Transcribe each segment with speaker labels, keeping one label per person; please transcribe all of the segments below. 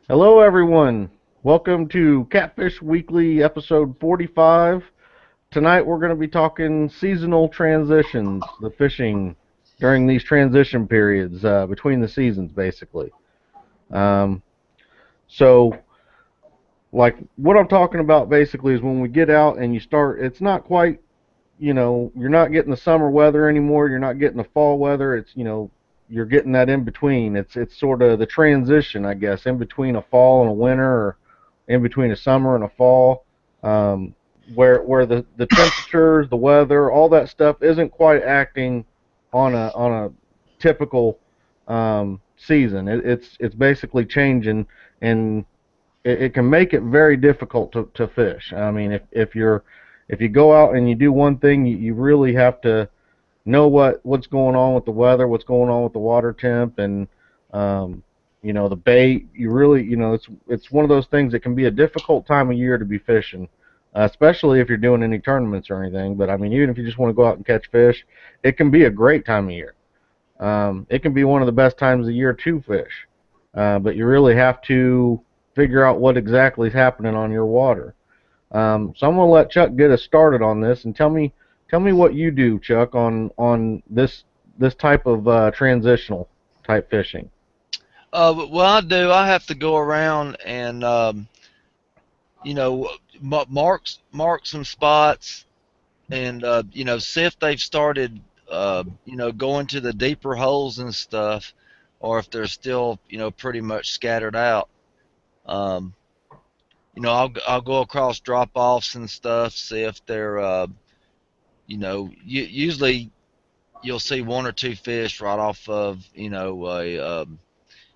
Speaker 1: Hello, everyone. Welcome to Catfish Weekly, episode 45. Tonight, we're going to be talking seasonal transitions, the fishing during these transition periods between the seasons, basically. Um, so, like, what I'm talking about basically is when we get out and you start, it's not quite, you're not getting the summer weather anymore. You're not getting the fall weather. You're getting that in between. It's sort of the transition, I guess, in between a fall and a winter, or in between a summer and a fall, um, where the temperatures, the weather, all that stuff isn't quite acting on a typical season. It's basically changing, and it can make it very difficult to fish. I mean, if you go out and you do one thing, you really have to know what's going on with the weather, what's going on with the water temp, and the bait. You really, it's one of those things that can be a difficult time of year to be fishing, especially if you're doing any tournaments or anything. But I mean, even if you just want to go out and catch fish, it can be a great time of year. It can be one of the best times of year to fish, but you really have to figure out what exactly is happening on your water. So I'm gonna let Chuck get us started on this and tell me what you do, Chuck, on this type of transitional type fishing.
Speaker 2: Well, I do. I have to go around and you know mark some spots and see if they've started going to the deeper holes and stuff, or if they're still pretty much scattered out. Um, I'll go across drop offs and stuff, see if they're usually you'll see one or two fish right off of a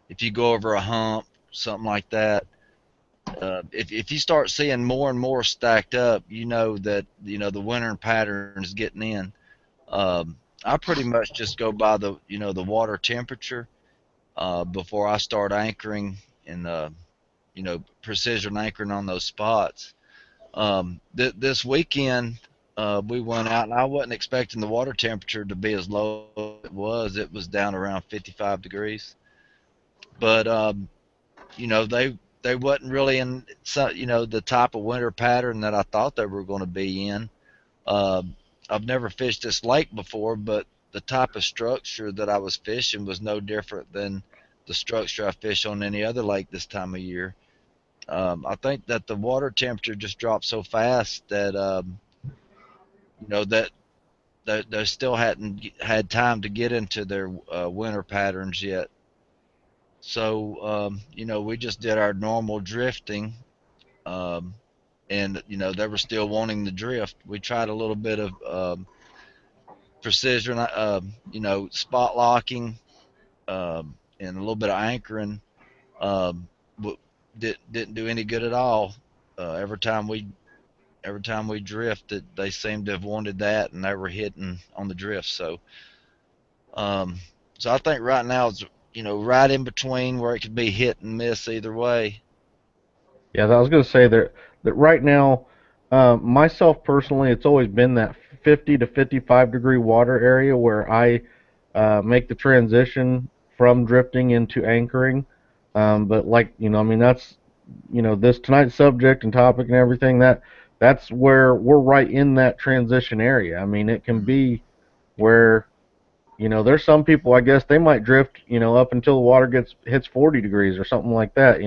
Speaker 2: if you go over a hump, something like that. If you start seeing more and more stacked up, you know that the winter pattern is getting in. I pretty much just go by the water temperature before I start anchoring and precision anchoring on those spots. This weekend we went out and I wasn't expecting the water temperature to be as low as it was. It was down around 55 degrees, but they wasn't really in the type of winter pattern that I thought they were going to be in. Uh, I've never fished this lake before, but the type of structure that I was fishing was no different than the structure I fish on any other lake this time of year. I think that the water temperature just dropped so fast that you know that they still hadn't had time to get into their winter patterns yet. So we just did our normal drifting, um, and they were still wanting the drift. We tried a little bit of precision, spot locking, and a little bit of anchoring. Um, but didn't do any good at all. Every time we drifted, they seemed to have wanted that, and they were hitting on the drift. Um, so I think right now it's right in between where it could be hit and miss either way.
Speaker 1: Yeah, I was gonna say that right now, myself personally, it's always been that 50 to 55 degree water area where I make the transition from drifting into anchoring. But like I mean, that's this tonight's subject and topic and everything that's where we're right in that transition area. I mean, it can be where there's some people, I guess, they might drift up until the water gets hits 40 degrees or something like that.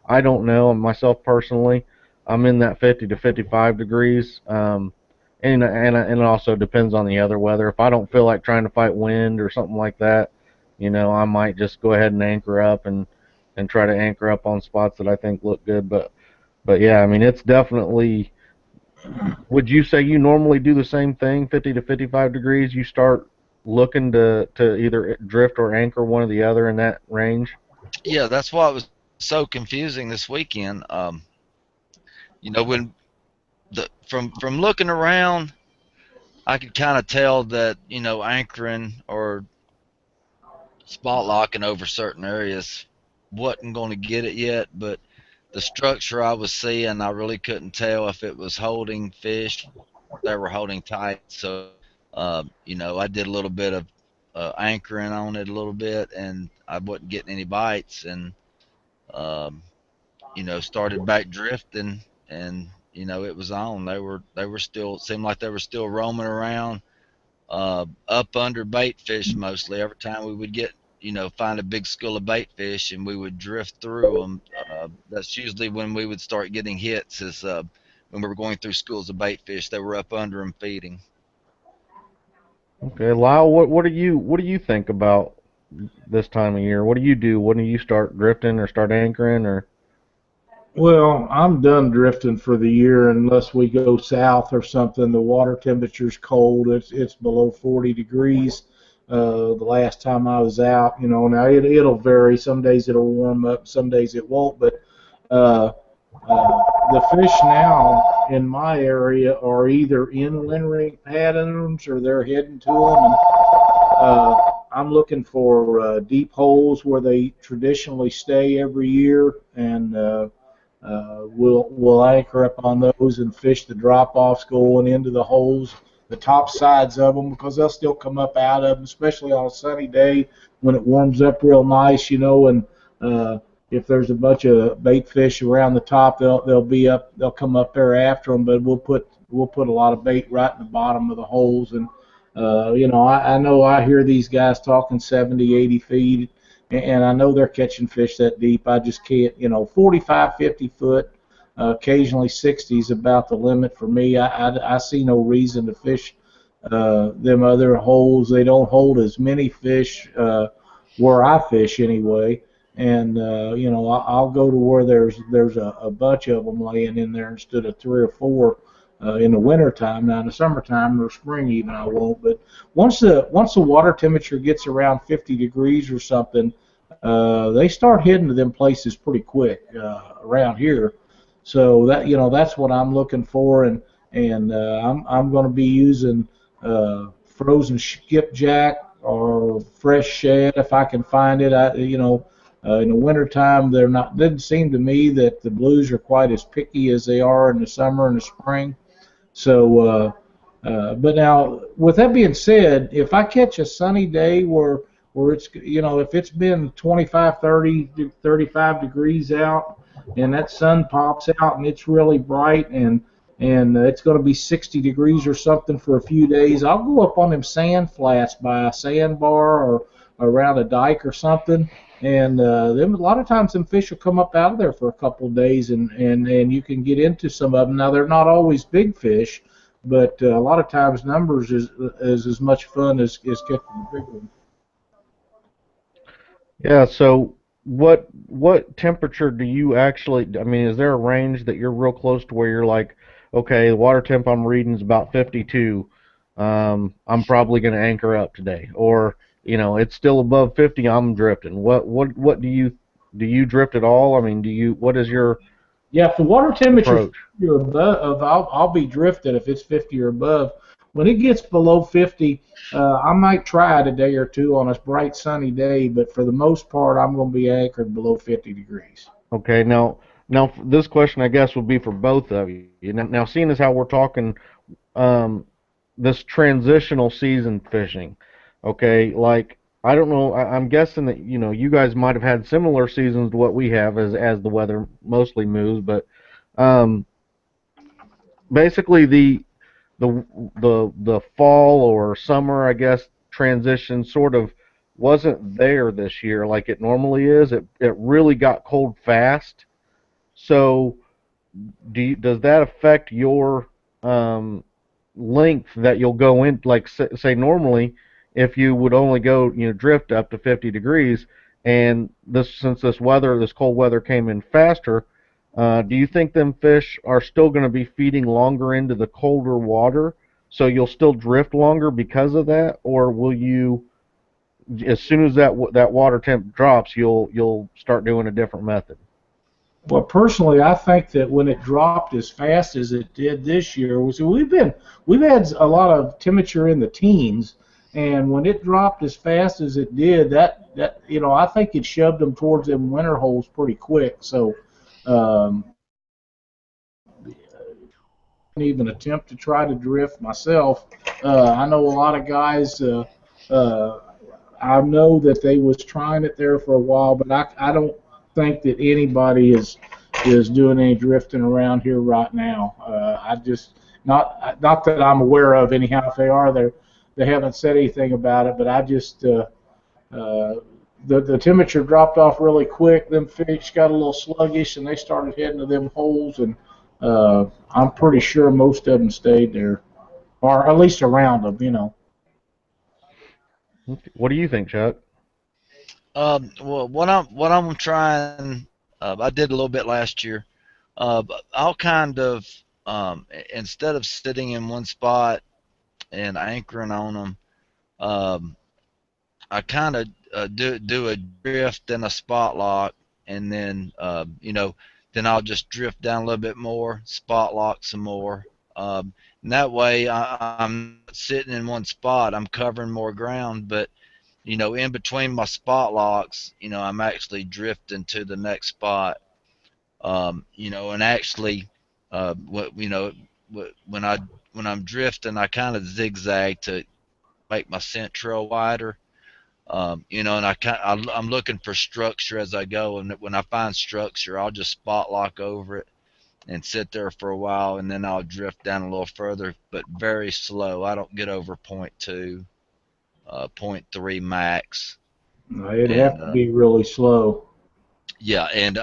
Speaker 1: I don't know. Myself personally, I'm in that 50 to 55 degrees. And it also depends on the other weather. If I don't feel like trying to fight wind or something like that, I might just go ahead and anchor up and try to anchor up on spots that I think look good. But yeah, I mean, it's definitely. Would you say you normally do the same thing, 50 to 55 degrees? You start looking to either drift or anchor, one or the other in that range?
Speaker 2: Yeah, that's why it was so confusing this weekend. When from looking around, I could kind of tell that anchoring or spot locking over certain areas wasn't going to get it yet, but the structure I was seeing, I really couldn't tell if it was holding fish. They were holding tight, so I did a little bit of anchoring on it a little bit, and I wasn't getting any bites, and started back drifting, and it was on. They were still, it seemed like they were still roaming around, up under bait fish mostly. Every time we would get, find a big school of bait fish and we would drift through them, that's usually when we would start getting hits, is when we were going through schools of bait fish. They were up under them feeding.
Speaker 1: Okay, Lyle, what do you think about this time of year? What do you do? When do you start drifting or start anchoring or?
Speaker 3: Well, I'm done drifting for the year unless we go south or something. The water temperature's cold. It's below 40 degrees. The last time I was out, now it'll vary. Some days it'll warm up, some days it won't. But uh, the fish now in my area are either in wintering patterns or they're heading to them. And I'm looking for deep holes where they traditionally stay every year, and we'll anchor up on those and fish the drop-offs going into the holes, the top sides of them, because they'll still come up out of them, especially on a sunny day when it warms up real nice, and uh, if there's a bunch of bait fish around the top, they'll be up, they'll come up there after them, but we'll put a lot of bait right in the bottom of the holes. And I know I hear these guys talking 70, 80 feet, and I know they're catching fish that deep. I just can't, 45, 50 foot, occasionally 60 is about the limit for me. I see no reason to fish them other holes. They don't hold as many fish where I fish anyway. And I'll go to where there's a bunch of them laying in there instead of three or four in the wintertime. Now in the summertime or spring even I won't. But once the water temperature gets around 50 degrees or something, they start heading to them places pretty quick around here. So that's what I'm looking for, and I'm going to be using frozen skipjack or fresh shad if I can find it. In the wintertime, they're not. Doesn't seem to me that the blues are quite as picky as they are in the summer and the spring. So, but now, with that being said, if I catch a sunny day where it's, if it's been 25, 30, 35 degrees out, and that sun pops out and it's really bright, and it's going to be 60 degrees or something for a few days, I'll go up on them sand flats by a sandbar or around a dike or something, and them, a lot of times them fish will come up out of there for a couple of days, and you can get into some of them. Now they're not always big fish, but a lot of times numbers is as much fun as catching a big one.
Speaker 1: Yeah, so what temperature do you actually, I mean, is there a range that you're real close to where you're like, okay, the water temp I'm reading is about 52. I'm probably going to anchor up today, or it's still above 50. I'm drifting. What do you drift at all? I mean, what is your
Speaker 3: Yeah, if the water temperature
Speaker 1: approach?
Speaker 3: 50 or above, I'll be drifted if it's 50 or above. When it gets below 50, I might try it a day or two on a bright sunny day, but for the most part, I'm going to be anchored below 50 degrees.
Speaker 1: Okay, now this question I guess would be for both of you. Now seeing as how we're talking um, this transitional season fishing. Okay, like I don't know. I'm guessing that you guys might have had similar seasons to what we have as the weather mostly moves, but um, basically the fall or summer, I guess, transition sort of wasn't there this year like it normally is. It really got cold fast. So does that affect your um, length that you'll go in? Like say normally, if you would only go drift up to 50 degrees, and since this cold weather came in faster, do you think them fish are still going to be feeding longer into the colder water, so you'll still drift longer because of that, or will you, as soon as that water temp drops, you'll start doing a different method?
Speaker 3: Well, personally, I think that when it dropped as fast as it did this year, we've had a lot of temperature in the teens, and when it dropped as fast as it did, that I think it shoved them towards them winter holes pretty quick. So, um, even attempt to try to drift myself. I know a lot of guys. Uh, I know that they was trying it there for a while, but I don't think that anybody is doing any drifting around here right now. I just not that I'm aware of anyhow. If they are, they haven't said anything about it. But I just the temperature dropped off really quick. Them fish got a little sluggish, and they started heading to them holes. And I'm pretty sure most of them stayed there, or at least around them. You know.
Speaker 1: What do you think, Chuck?
Speaker 2: Well, what I'm trying, I did a little bit last year. But I'll kind of instead of sitting in one spot and anchoring on them, um, I kind of do a drift and a spot lock, and then then I'll just drift down a little bit more, spot lock some more. And that way I'm not sitting in one spot. I'm covering more ground, but in between my spot locks, I'm actually drifting to the next spot. And actually, when I'm drifting, I kind of zigzag to make my scent trail wider. And I'm looking for structure as I go, and when I find structure, I'll just spot lock over it and sit there for a while, and then I'll drift down a little further, but very slow. I don't get over point 0.2, point 0.3 max.
Speaker 3: It'd
Speaker 2: And
Speaker 3: have to be really slow.
Speaker 2: yeah, and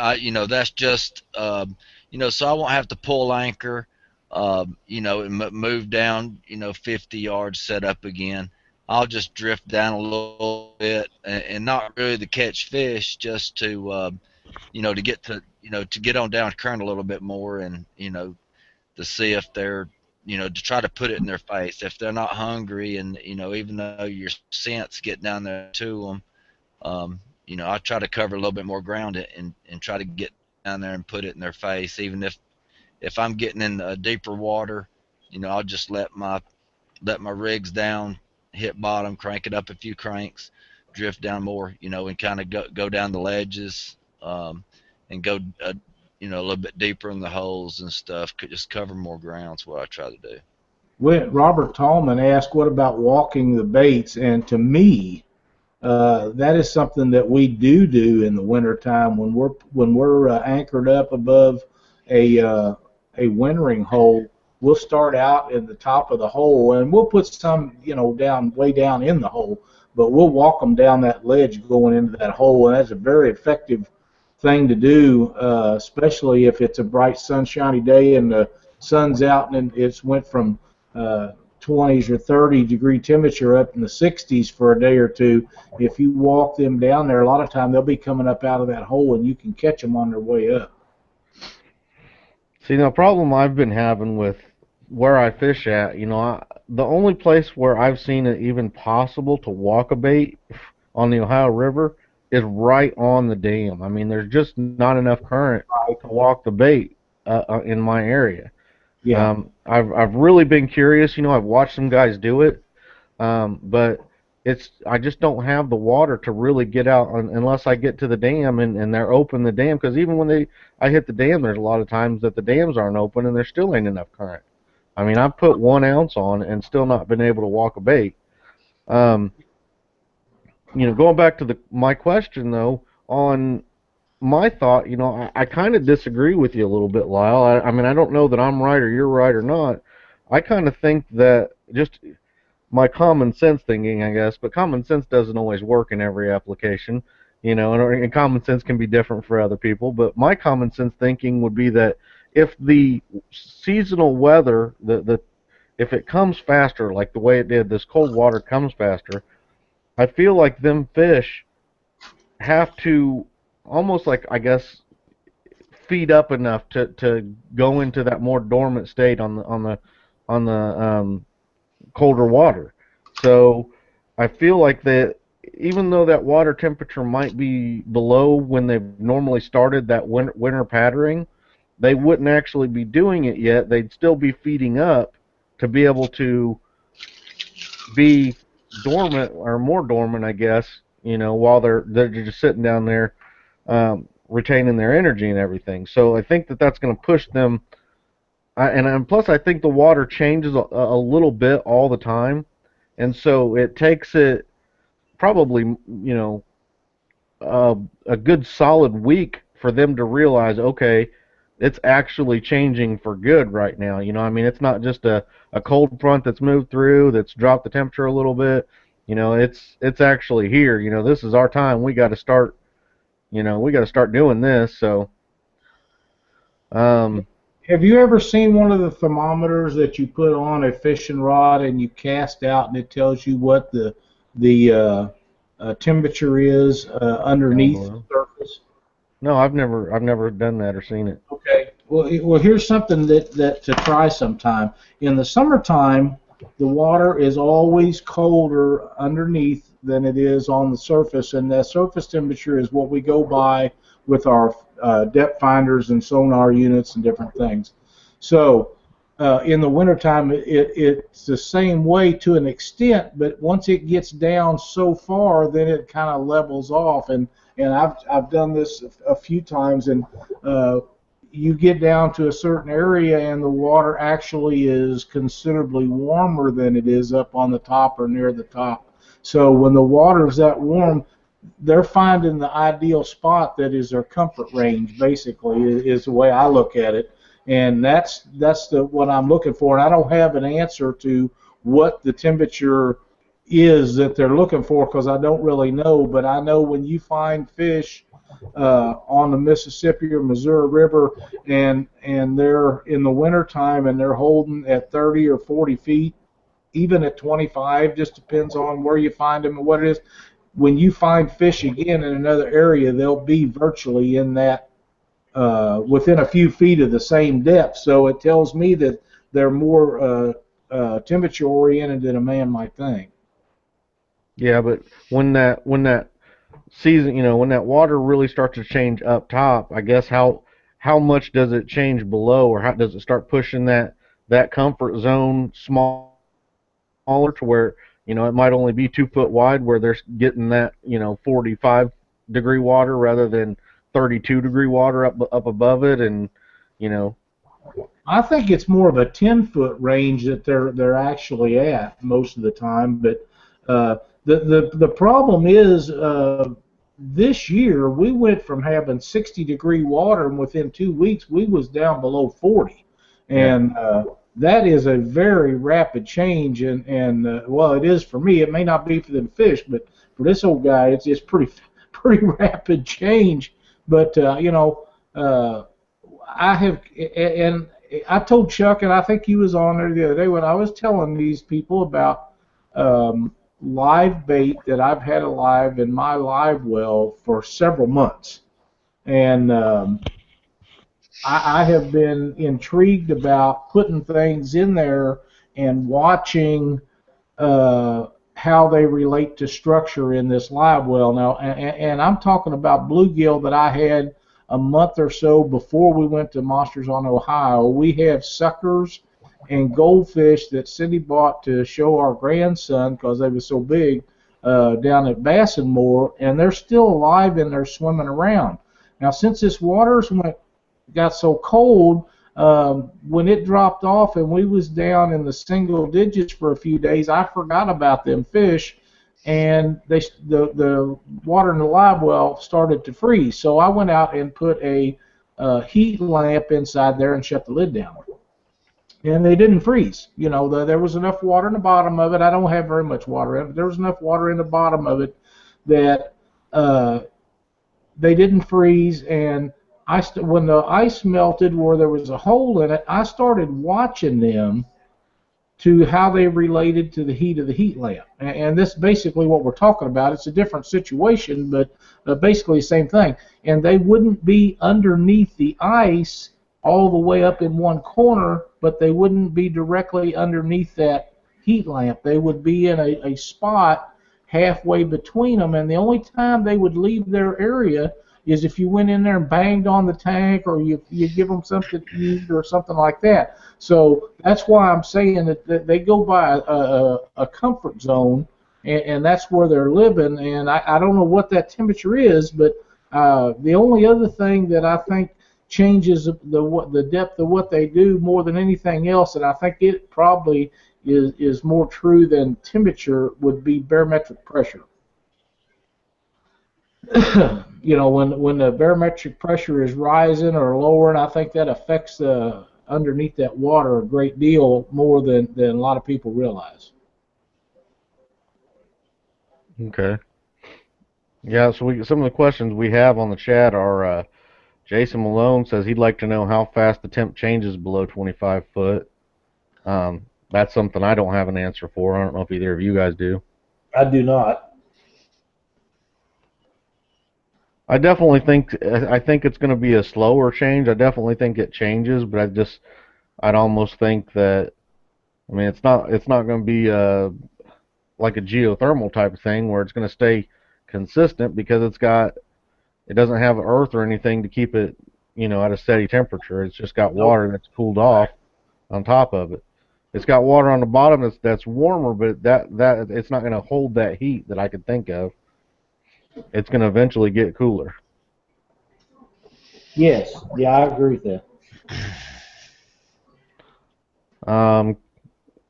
Speaker 2: that's just so I won't have to pull anchor, and move down, 50 yards, set up again. I'll just drift down a little bit, and not really to catch fish, just to to get on down current a little bit more, and to see if they're to try to put it in their face if they're not hungry, and even though your scents get down there to them. I try to cover a little bit more ground and try to get down there and put it in their face. Even if I'm getting in deeper water, I'll just let my rigs down, hit bottom, crank it up a few cranks, drift down more, and kind of go down the ledges, and go a little bit deeper in the holes and stuff. Just cover more ground is what I try to do.
Speaker 3: Robert Tallman asked, "What about walking the baits?" And to me, that is something that we do in the wintertime when we're anchored up above a wintering hole. We'll start out in the top of the hole, and we'll put some down way down in the hole, but we'll walk them down that ledge going into that hole, and that's a very effective thing to do, especially if it's a bright sunshiny day and the sun's out and it's went from 20s or 30-degree temperature up in the 60s for a day or two. If you walk them down there, a lot of time they'll be coming up out of that hole, and you can catch them on their way up.
Speaker 1: See, the problem I've been having with where I fish at, the only place where I've seen it even possible to walk a bait on the Ohio River is right on the dam. I mean, there's just not enough current to walk the bait in my area.
Speaker 3: Yeah.
Speaker 1: I've really been curious. I've watched some guys do it, but I just don't have the water to really get out unless I get to the dam and they're open the dam. Because even when I hit the dam, there's a lot of times that the dams aren't open and there still ain't enough current. I mean, I've put 1 ounce on and still not been able to walk a bait. Going back to my question though, on my thought, I kind of disagree with you a little bit, Lyle. I mean, I don't know that I'm right or you're right or not. I kind of think that just my common sense thinking, I guess, but common sense doesn't always work in every application, and common sense can be different for other people. But my common sense thinking would be that if the seasonal weather, if it comes faster, like the way it did, this cold water comes faster, I feel like them fish have to almost like, I guess, feed up enough to go into that more dormant state on the colder water. So I feel like that even though that water temperature might be below when they've normally started that winter patterning, they wouldn't actually be doing it yet. They'd still be feeding up to be able to be dormant or more dormant, I guess, while they're just sitting down there, retaining their energy and everything. So I think that's going to push them. And plus, I think the water changes a little bit all the time, and so it takes it probably a good solid week for them to realize, okay, it's actually changing for good right now. You know, I mean, it's not just a cold front that's moved through that's dropped the temperature a little bit. You know, it's actually here. You know, this is our time. We got to start. You know, we got to start doing this. So, um,
Speaker 3: Have you ever seen one of the thermometers that you put on a fishing rod and you cast out and it tells you what the temperature is
Speaker 1: down
Speaker 3: underneath the
Speaker 1: below.
Speaker 3: surface?
Speaker 1: No, I've never done that or seen it.
Speaker 3: Okay. Well, here's something that to try sometime. In the summertime, the water is always colder underneath than it is on the surface, and that surface temperature is what we go by with our depth finders and sonar units and different things. So, in the wintertime, it's the same way to an extent, but once it gets down so far, then it kind of levels off. And I've done this a few times, and you get down to a certain area and the water actually is considerably warmer than it is up on the top or near the top. So when the water is that warm, they're finding the ideal spot that is their comfort range, basically, is the way I look at it. And that's what I'm looking for. And I don't have an answer to what the temperature is that they're looking for because I don't really know. But I know when you find fish on the Mississippi or Missouri River, and they're in the wintertime and they're holding at 30 or 40 feet, even at 25, just depends on where you find them and what it is. When you find fish again in another area, they'll be virtually in that within a few feet of the same depth. So it tells me that they're more temperature oriented than a man might think.
Speaker 1: Yeah, but when that season, you know, when that water really starts to change up top, I guess how much does it change below, or how does it start pushing that comfort zone smaller to where, you know, it might only be 2 foot wide, where they're getting that, you know, 45-degree water rather than 32-degree water up above it, and you know.
Speaker 3: I think it's more of a 10-foot range that they're actually at most of the time. But the problem is this year we went from having 60-degree water, and within 2 weeks we was down below 40,
Speaker 1: Yeah.
Speaker 3: and that is a very rapid change. And well, it is for me. It may not be for them fish, but for this old guy, it's pretty rapid change. But you know. I have, and I told Chuck, and I think he was on there the other day when I was telling these people about live bait that I've had alive in my live well for several months, and I have been intrigued about putting things in there and watching how they relate to structure in this live well now, and I'm talking about bluegill that I had a month or so before we went to Monsters on Ohio. We have suckers and goldfish that Cindy bought to show our grandson because they were so big down at Bassenmore, and they're still alive and they're swimming around. Now, since this water's got so cold, when it dropped off and we was down in the single digits for a few days, I forgot about them fish, and the water in the live well started to freeze. So I went out and put a heat lamp inside there and shut the lid down. And they didn't freeze. You know, there was enough water in the bottom of it. I don't have very much water in it, but there was enough water in the bottom of it that they didn't freeze. And when the ice melted where there was a hole in it, I started watching them to how they related to the heat of the heat lamp. And this is basically what we're talking about. It's a different situation, but basically the same thing. And they wouldn't be underneath the ice all the way up in one corner, but they wouldn't be directly underneath that heat lamp. They would be in a spot halfway between them, and the only time they would leave their area is if you went in there and banged on the tank, or you give them something to eat or something like that. So that's why I'm saying that they go by a comfort zone, and that's where they're living. And I don't know what that temperature is, but the only other thing that I think changes the depth of what they do more than anything else, and I think it probably is more true than temperature, would be barometric pressure. You know, when the barometric pressure is rising or lowering, I think that affects the underneath that water a great deal more than a lot of people realize.
Speaker 1: Okay. Yeah, so some of the questions we have on the chat are Jason Malone says he'd like to know how fast the temp changes below 25 foot. That's something I don't have an answer for. I don't know if either of you guys do.
Speaker 3: I do not.
Speaker 1: I think it's going to be a slower change. I definitely think it changes, but I'd almost think that, I mean, it's not going to be like a geothermal type of thing where it's going to stay consistent because it doesn't have earth or anything to keep it, at a steady temperature. It's just got
Speaker 3: Nope.
Speaker 1: water that's cooled off on top of it. It's got water on the bottom that's warmer, but that it's not going to hold that heat that I could think of. It's going to eventually get cooler.
Speaker 3: Yes. Yeah, I agree with that.
Speaker 1: Um,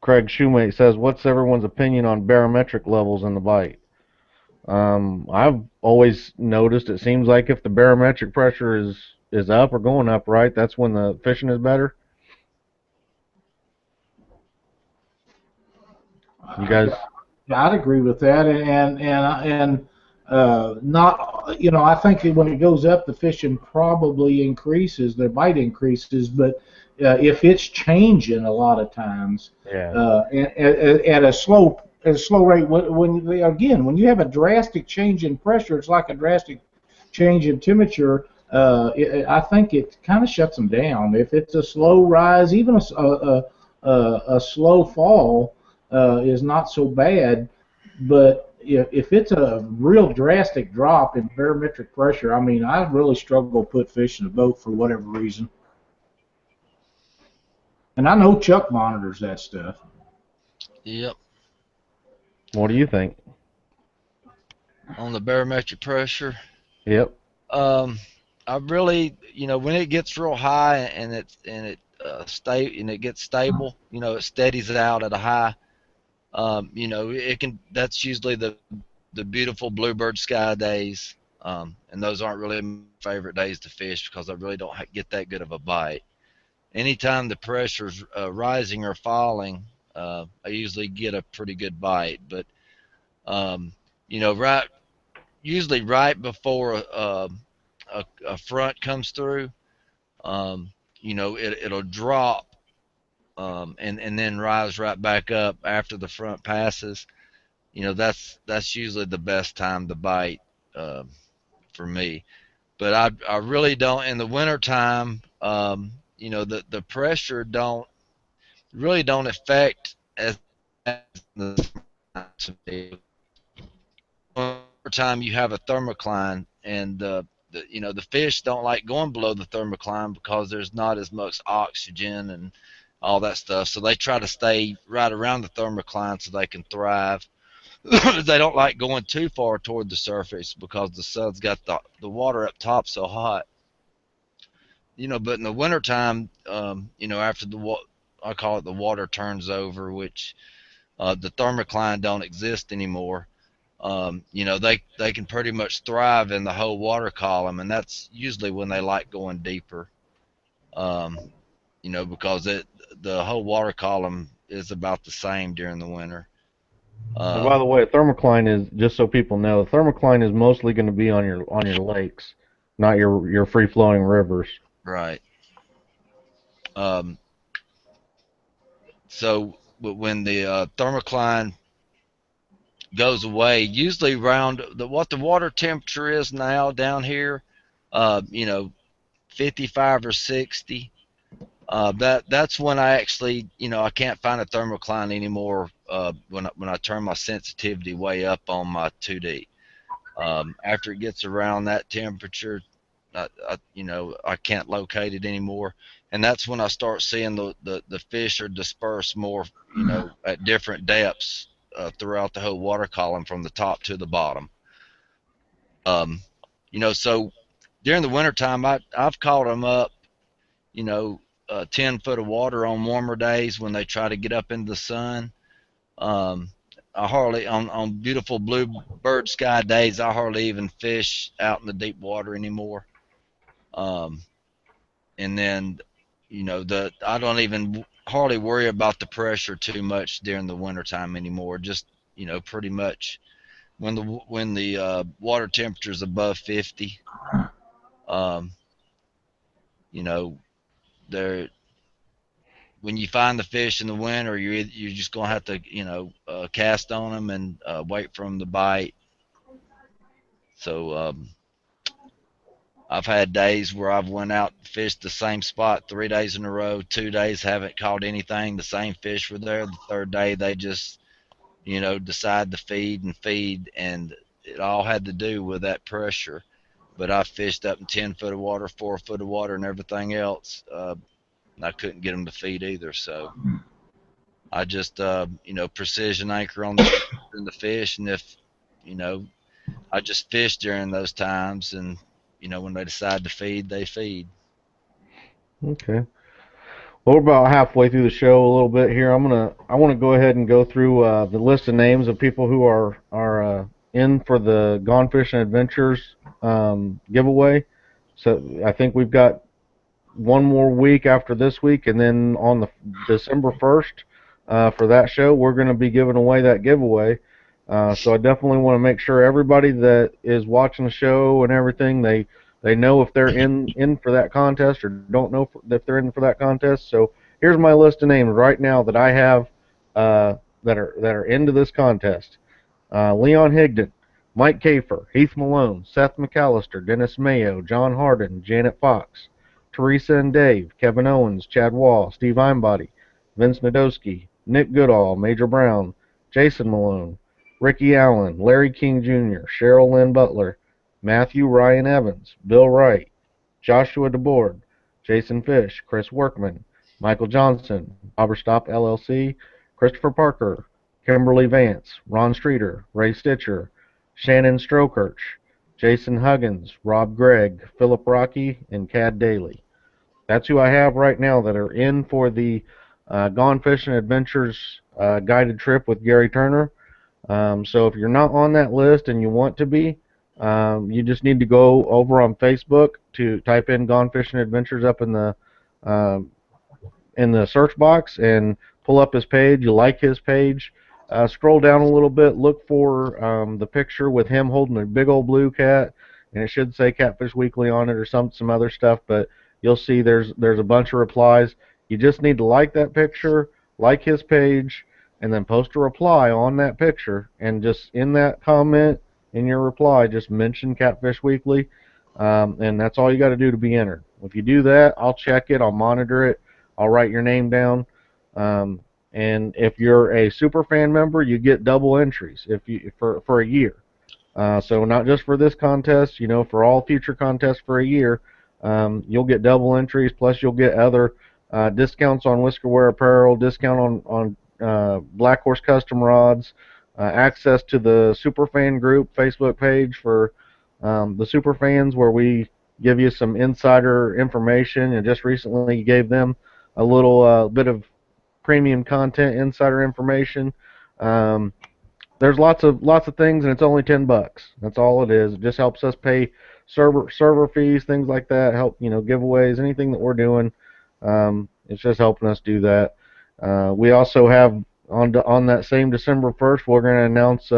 Speaker 1: Craig Shoemate says, "What's everyone's opinion on barometric levels in the bite?" I've always noticed it seems like if the barometric pressure is up or going up, right, that's when the fishing is better. You guys?
Speaker 3: Yeah, I'd agree with that, and not, you know, I think that when it goes up, the fishing probably increases, the bite increases, but if it's changing a lot of times,
Speaker 1: Yeah.
Speaker 3: at a slow rate, when you have a drastic change in pressure, it's like a drastic change in temperature. I think it kind of shuts them down. If it's a slow rise, even a slow fall is not so bad. But if it's a real drastic drop in barometric pressure, I mean, I really struggle to put fish in the boat for whatever reason. And I know Chuck monitors that stuff.
Speaker 2: Yep.
Speaker 1: What do you think?
Speaker 2: On the barometric pressure.
Speaker 1: Yep.
Speaker 2: Um, I really, when it gets real high and it gets stable, it steadies out at a high. It can. That's usually the beautiful bluebird sky days. And those aren't really my favorite days to fish because I really don't get that good of a bite. Anytime the pressure's rising or falling, I usually get a pretty good bite. But um, right usually right before a front comes through, it'll drop and then rise right back up after the front passes. That's usually the best time to bite uh, for me. But I really don't in the wintertime. The pressure don't really don't affect as the to me. Time you have a thermocline and the fish don't like going below the thermocline because there's not as much oxygen and all that stuff, so they try to stay right around the thermocline so they can thrive. They don't like going too far toward the surface because the sun's got the water up top so hot. But in the wintertime, after I call it the water turns over, which the thermocline don't exist anymore. They can pretty much thrive in the whole water column, and that's usually when they like going deeper. Um, because the whole water column is about the same during the winter.
Speaker 1: And by
Speaker 2: Um,
Speaker 1: the way, a thermocline is, just so people know, a thermocline is mostly going to be on your lakes, not your free flowing rivers.
Speaker 2: right. Um, so when the thermocline goes away, usually around what the water temperature is now down here, uh, you know, 55 or 60. That's when I actually, I can't find a thermocline anymore. When I turn my sensitivity way up on my 2D, after it gets around that temperature, I can't locate it anymore, and that's when I start seeing the fish are dispersed more, at different depths throughout the whole water column from the top to the bottom. Um, so during the wintertime, I've caught them up, 10 foot of water on warmer days when they try to get up into the sun. Um, I hardly on beautiful bluebird sky days. I hardly even fish out in the deep water anymore. Um, and then, I don't even hardly worry about the pressure too much during the wintertime anymore. Just pretty much when the water temperature is above 50, um, you know, there when you find the fish in the winter, you're just gonna have to cast on them and wait for them to bite. So I've had days where I've went out and fished the same spot 3 days in a row. 2 days haven't caught anything. The same fish were there. The third day they just decide to feed, and it all had to do with that pressure. But I fished up in 10 foot of water, 4 foot of water, and everything else. And I couldn't get them to feed either. So I just precision anchor on the fish, and if you know I just fish during those times, and when they decide to feed, they feed.
Speaker 1: Okay. Well, we're about halfway through the show a little bit here. I want to go ahead and go through the list of names of people who are in for the Gone Fishing Adventures giveaway. So I think we've got one more week after this week, and then on the December 1st for that show, we're going to be giving away that giveaway. So I definitely want to make sure everybody that is watching the show and everything, they know if they're in for that contest or don't know if they're in for that contest. So here's my list of names right now that I have that are into this contest. Leon Higdon, Mike Kafer, Heath Malone, Seth McAllister, Dennis Mayo, John Harden, Janet Fox, Teresa and Dave, Kevin Owens, Chad Wall, Steve Einbody, Vince Nadowski, Nick Goodall, Major Brown, Jason Malone, Ricky Allen, Larry King Jr., Cheryl Lynn Butler, Matthew Ryan Evans, Bill Wright, Joshua DeBoard, Jason Fish, Chris Workman, Michael Johnson, Bobberstop LLC, Christopher Parker, Kimberly Vance, Ron Streeter, Ray Stitcher, Shannon Strokirch, Jason Huggins, Rob Gregg, Philip Rocky, and Cad Daly. That's who I have right now that are in for the Gone Fishing Adventures guided trip with Gary Turner. So if you're not on that list and you want to be, you just need to go over on Facebook to type in Gone Fishing Adventures up um, in the search box and pull up his page. You like his page. Scroll down a little bit, look for the picture with him holding a big old blue cat, and it should say Catfish Weekly on it or some other stuff, but you'll see there's a bunch of replies. You just need to like that picture, like his page, and then post a reply on that picture, and just in that comment, in your reply, just mention Catfish Weekly, and that's all you got to do to be entered. If you do that, I'll check it, I'll monitor it, I'll write your name down, and if you're a superfan member, you get double entries for a year. So not just for this contest, for all future contests for a year, you'll get double entries. Plus, you'll get other discounts on Whiskerware apparel, discount on Black Horse custom rods, access to the Superfan group Facebook page for the Superfans, where we give you some insider information, and just recently gave them a little bit of premium content, insider information. There's lots of things, and it's only $10. That's all it is. It just helps us pay server fees, things like that. Help giveaways, anything that we're doing. It's just helping us do that. We also have on that same December 1st, we're going to announce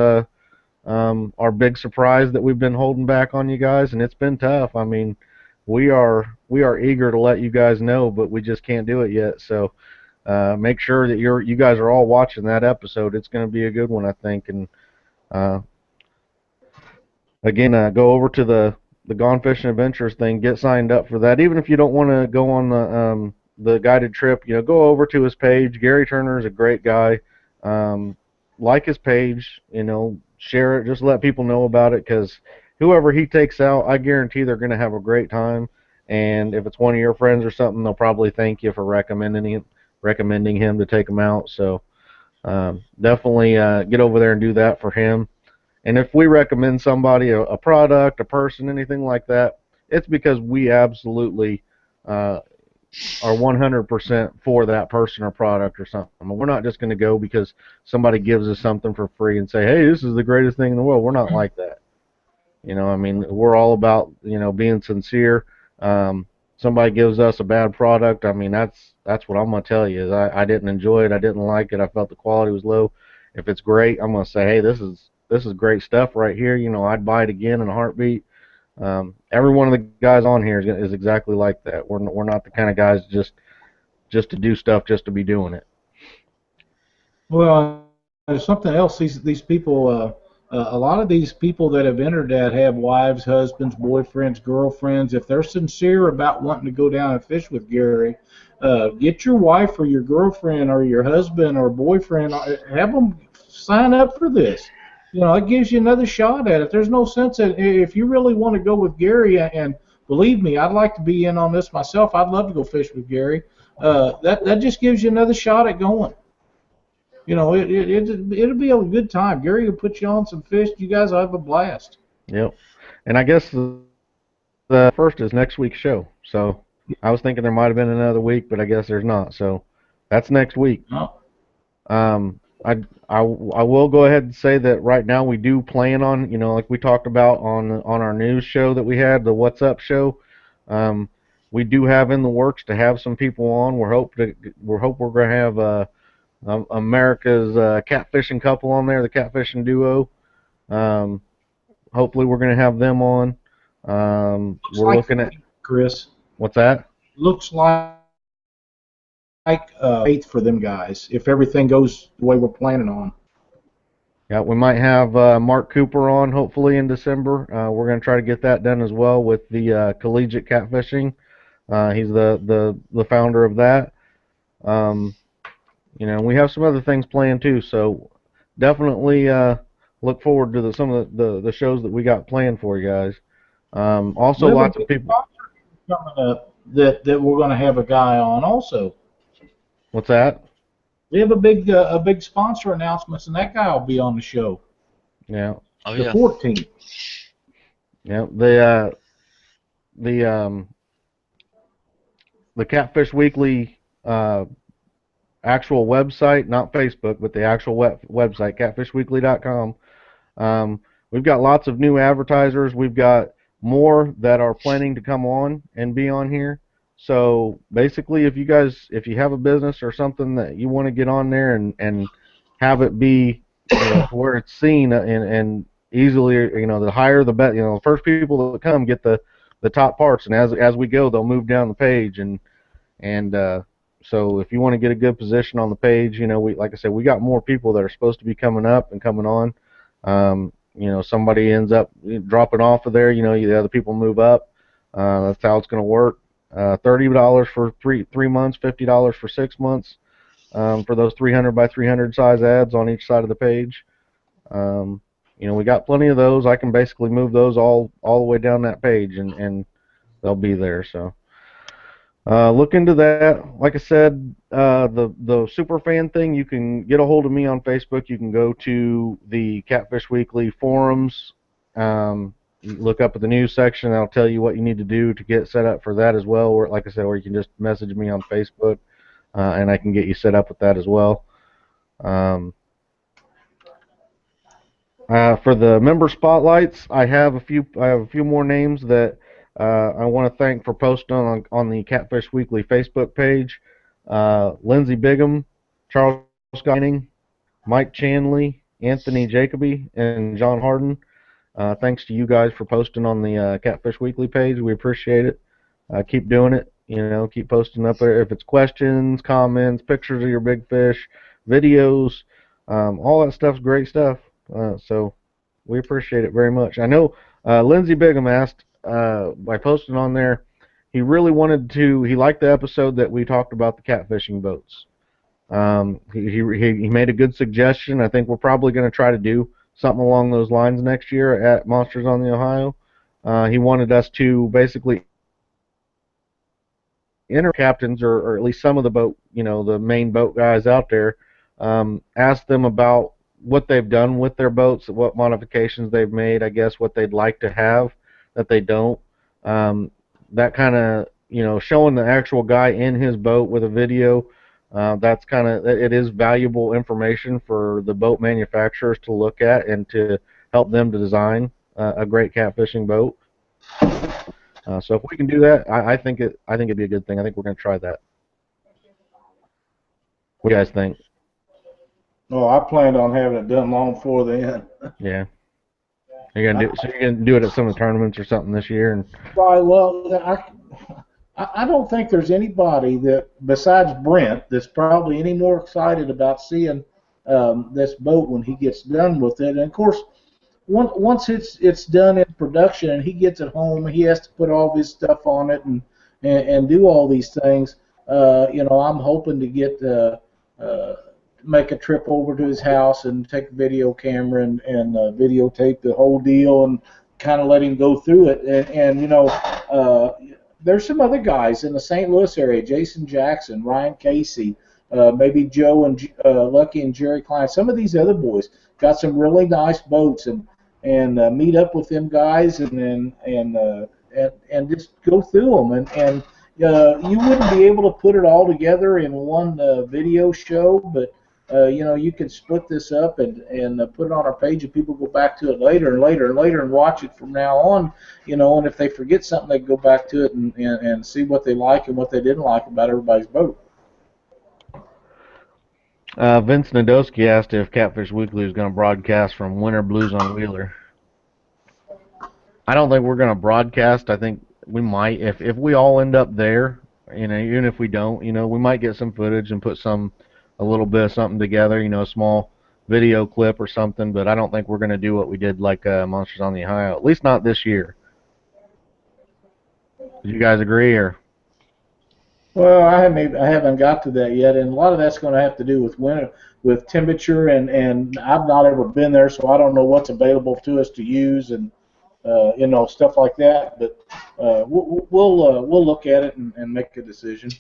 Speaker 1: our big surprise that we've been holding back on you guys, and it's been tough. I mean, we are eager to let you guys know, but we just can't do it yet. So make sure that you guys are all watching that episode. It's going to be a good one, I think. And again, go over to the Gone Fishing Adventures thing, get signed up for that. Even if you don't want to go on the guided trip, go over to his page. Gary Turner is a great guy. Like his page, share it. Just let people know about it, because whoever he takes out, I guarantee they're going to have a great time. And if it's one of your friends or something, they'll probably thank you for recommending him to take them out. So definitely get over there and do that for him. And if we recommend somebody, a product, a person, anything like that, it's because we absolutely are 100% for that person or product or something. We're not just going to go because somebody gives us something for free and say, hey, this is the greatest thing in the world. We're not like that. I mean, we're all about, being sincere. Somebody gives us a bad product. I mean, that's what I'm going to tell you is I didn't enjoy it. I didn't like it. I felt the quality was low. If it's great, I'm going to say, hey, this is great stuff right here. I'd buy it again in a heartbeat. Every one of the guys on here is exactly like that. We're not the kind of guys just to do stuff just to be doing it.
Speaker 3: Well, there's something else. These people, a lot of these people that have entered that have wives, husbands, boyfriends, girlfriends. If they're sincere about wanting to go down and fish with Gary, get your wife or your girlfriend or your husband or boyfriend, have them sign up for this. It gives you another shot at it. There's no sense in if you really want to go with Gary, and believe me, I'd like to be in on this myself. I'd love to go fish with Gary. That just gives you another shot at going. It'll be a good time. Gary will put you on some fish. You guys will have a blast.
Speaker 1: Yep. And I guess the first is next week's show. So I was thinking there might have been another week, but I guess there's not. So that's next week.
Speaker 3: Oh.
Speaker 1: I will go ahead and say that right now we do plan on, like we talked about on our news show that we had, the What's Up show. We do have in the works to have some people on. We're going to have America's catfishing couple on there, the catfishing duo. Hopefully we're going to have them on. We're looking at
Speaker 3: Chris.
Speaker 1: What's that?
Speaker 3: Looks like eighth for them guys if everything goes the way we're planning on.
Speaker 1: Yeah, we might have Mark Cooper on hopefully in December. We're going to try to get that done as well with the collegiate catfishing. He's the founder of that. We have some other things planned too, so definitely look forward to some of the shows that we got planned for you guys. Also, lots of people
Speaker 3: coming up that we're going to have a guy on also.
Speaker 1: What's that?
Speaker 3: We have a big sponsor announcements, and that guy will be on the show.
Speaker 1: Yeah.
Speaker 2: Oh
Speaker 3: the
Speaker 2: yeah.
Speaker 3: 14th.
Speaker 1: Yeah. The Catfish Weekly actual website, not Facebook, but the actual website, catfishweekly.com. We've got lots of new advertisers. We've got more that are planning to come on and be on here. So basically, if you have a business or something that you want to get on there and have it be where it's seen and easily, the higher the better. The first people that come get the top parts, and as we go, they'll move down the page and so if you want to get a good position on the page, like I said, we got more people that are supposed to be coming up and coming on. Somebody ends up dropping off of there. The other people move up. That's how it's going to work. $30 for three months, $50 for 6 months for those 300 by 300 size ads on each side of the page. We got plenty of those. I can basically move those all the way down that page, and they'll be there. So. Look into that. Like I said, the super fan thing, you can get a hold of me on Facebook. You can go to the Catfish Weekly forums. Look up at the news section. That'll tell you what you need to do to get set up for that as well. Or, like I said, or you can just message me on Facebook, and I can get you set up with that as well. For the member spotlights, I have a few more names that I want to thank for posting on the Catfish Weekly Facebook page. Lindsey Bigham, Charles Scotting, Mike Chanley, Anthony Jacoby, and John Harden. Thanks to you guys for posting on the Catfish Weekly page. We appreciate it. Keep doing it. Keep posting up there. If it's questions, comments, pictures of your big fish, videos, all that stuff's great stuff. So we appreciate it very much. I know Lindsey Bigham asked by posting on there, he really he liked the episode that we talked about the catfishing boats. He made a good suggestion. I think we're probably going to try to do something along those lines next year at Monsters on the Ohio. He wanted us to basically enter captains or at least some of the boat, the main boat guys out there, ask them about what they've done with their boats, what modifications they've made, I guess what they'd like to have that they don't. That kind of showing the actual guy in his boat with a video, that's it is valuable information for the boat manufacturers to look at and to help them to design a great catfishing boat. So if we can do that, I think it'd be a good thing. I think we're going to try that. What do you guys think?
Speaker 3: Oh, I planned on having it done long before then.
Speaker 1: Yeah. You're gonna do it at some of the tournaments or something this year, and
Speaker 3: Right. Well, I don't think there's anybody that besides Brent that's probably any more excited about seeing this boat when he gets done with it. And of course, once it's done in production and he gets it home, he has to put all his stuff on it and do all these things. I'm hoping to get make a trip over to his house and take a video camera and videotape the whole deal and kind of let him go through it. There's some other guys in the St. Louis area, Jason Jackson, Ryan Casey, maybe Joe and Lucky and Jerry Klein. Some of these other boys got some really nice boats, and meet up with them guys and just go through them. You wouldn't be able to put it all together in one video show, but you can split this up and put it on our page, and people go back to it later and later and later and watch it from now on. And if they forget something, they go back to it and see what they like and what they didn't like about everybody's boat.
Speaker 1: Vince Nadowski asked if Catfish Weekly is going to broadcast from Winter Blues on Wheeler. I don't think we're going to broadcast. I think we might, if we all end up there, even if we don't, we might get some footage and put a little bit of something together, a small video clip or something, but I don't think we're going to do what we did like Monsters on the Ohio, at least not this year. Do you guys agree, or?
Speaker 3: Well, I haven't got to that yet, and a lot of that's going to have to do with winter, with temperature, and I've not ever been there, so I don't know what's available to us to use, and stuff like that. But we'll look at it and make a decision.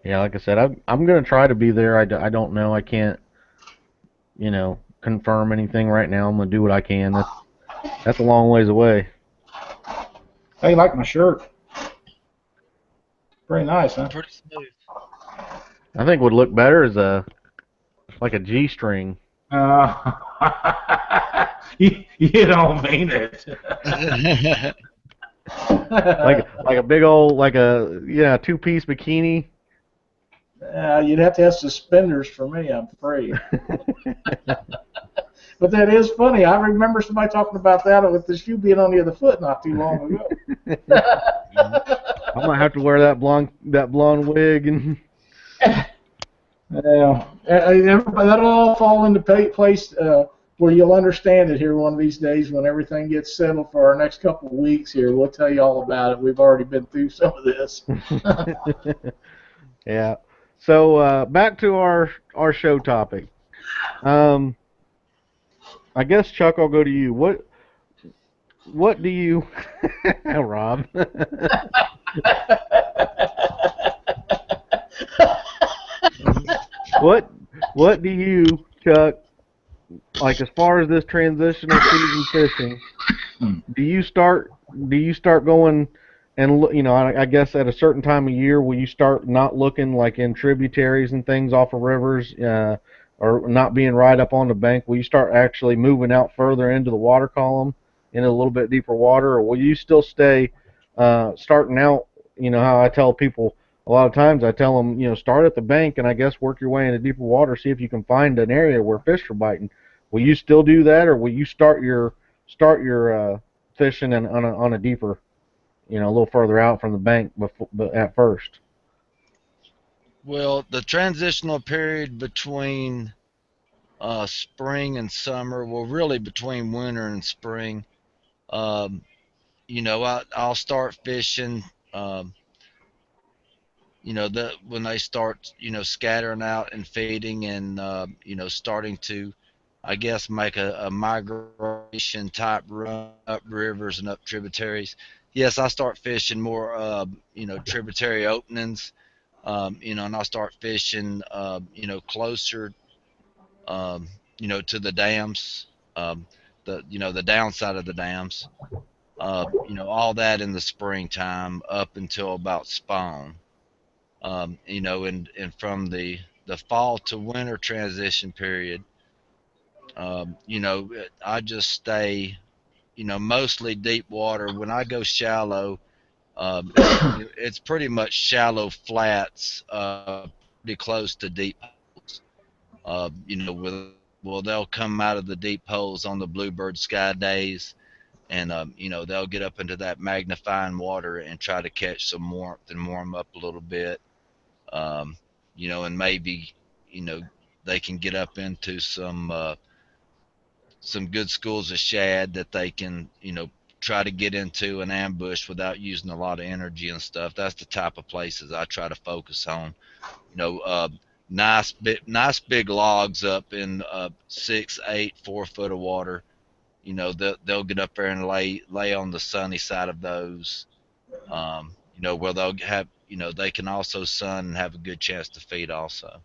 Speaker 1: Yeah, like I said, I'm going to try to be there. I don't know. I can't, confirm anything right now. I'm going to do what I can. That's a long ways away.
Speaker 3: Hey, you like my shirt? Pretty nice, huh?
Speaker 2: Pretty smooth.
Speaker 1: I think would look better as like a G-string.
Speaker 3: You don't mean it.
Speaker 1: like a big old, like a two-piece bikini.
Speaker 3: You'd have to have suspenders for me, I'm afraid. But that is funny. I remember somebody talking about that with the shoe being on the other foot not too long ago.
Speaker 1: I might have to wear that blonde wig and.
Speaker 3: Yeah, that'll all fall into place where you'll understand it here one of these days when everything gets settled for our next couple of weeks here. We'll tell you all about it. We've already been through some of this.
Speaker 1: Yeah. So back to our show topic. I guess Chuck, I'll go to you. What do you, Rob? What do you, Chuck, like as far as this transitional season fishing? Do you start going and I guess at a certain time of year will you start not looking like in tributaries and things off of rivers, or not being right up on the bank? Will you start actually moving out further into the water column, in a little bit deeper water, or will you still stay starting out? How I tell people a lot of times, I tell them, start at the bank and I guess work your way into deeper water, see if you can find an area where fish are biting. Will you still do that, or will you start your fishing on a deeper, a little further out from the bank at first?
Speaker 2: Well, the transitional period between spring and summer, well, really between winter and spring, I'll start fishing, when they start, scattering out and feeding and, starting to, I guess, make a migration type run up rivers and up tributaries. Yes, I start fishing more, tributary openings, and I start fishing, closer, to the dams, the downside of the dams. All that in the springtime up until about spawn. And from the fall to winter transition period, I just stay, mostly deep water. When I go shallow, it's pretty much shallow flats, pretty close to deep holes. They'll come out of the deep holes on the bluebird sky days, and they'll get up into that magnifying water and try to catch some warmth and warm up a little bit. Um, and maybe you know they can get up into some good schools of shad that they can try to get into an ambush without using a lot of energy and stuff. That's the type of places I try to focus on. You know, uh, nice big logs up in 6, 8, 4 foot of water. They'll get up there and lay on the sunny side of those. Where they'll have they can also sun and have a good chance to feed also.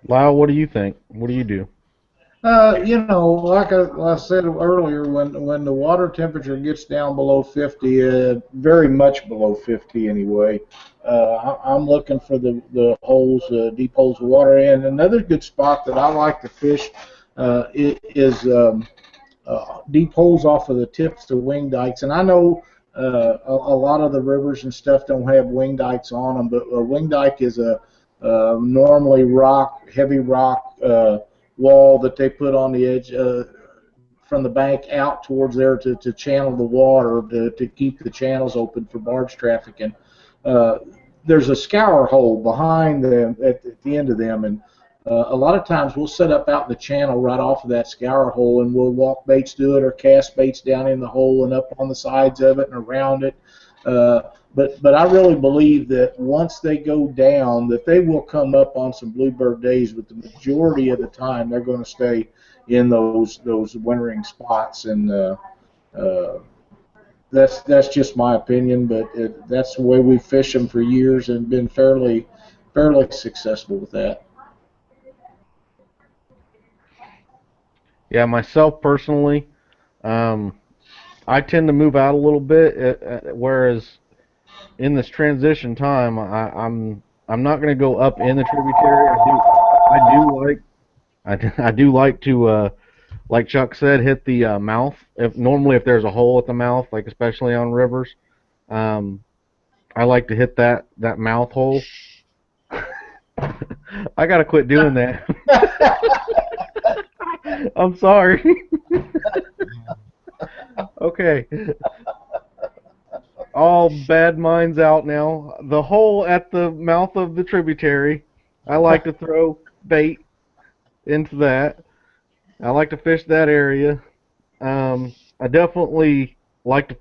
Speaker 1: Lyle, what do you think? What do you do?
Speaker 3: Like I said earlier, when the water temperature gets down below 50, very much below 50 anyway, I'm looking for the holes, deep holes of water. And another good spot that I like to fish is deep holes off of the tips of wing dikes. And I know a lot of the rivers and stuff don't have wing dikes on them, but a wing dike is a normally heavy rock wall that they put on the edge from the bank out towards there to channel the water to keep the channels open for barge traffic. And there's a scour hole behind them at the end of them, and a lot of times we'll set up out in the channel right off of that scour hole, and we'll walk baits to it or cast baits down in the hole and up on the sides of it and around it. But I really believe that once they go down, that they will come up on some bluebird days, but the majority of the time they're going to stay in those wintering spots, and that's just my opinion. But that's the way we fish them for years and been fairly successful with that.
Speaker 1: Yeah, myself personally, I tend to move out a little bit, whereas in this transition time, I'm not going to go up in the tributary. I do like to like Chuck said, hit the mouth. If there's a hole at the mouth, like especially on rivers, um, I like to hit that mouth hole. I gotta quit doing that. I'm sorry. Okay. All bad minds out now. The hole at the mouth of the tributary. I like to throw bait into that. I like to fish that area. I definitely like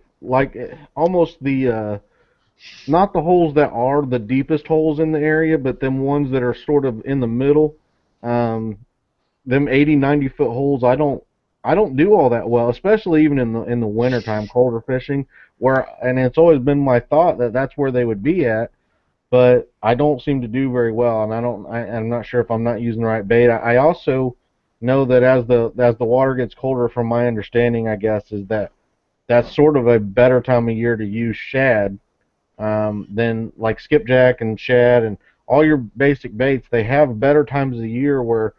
Speaker 1: almost the not the holes that are the deepest holes in the area, but them ones that are sort of in the middle. Um, them 80, 90 foot holes, I don't do all that well, especially even in the wintertime, colder fishing. And it's always been my thought that that's where they would be at, but I don't seem to do very well, and I'm not sure if I'm not using the right bait. I also know that as the water gets colder, from my understanding, I guess, is that that's sort of a better time of year to use shad than like skipjack and shad and all your basic baits. They have better times of the year where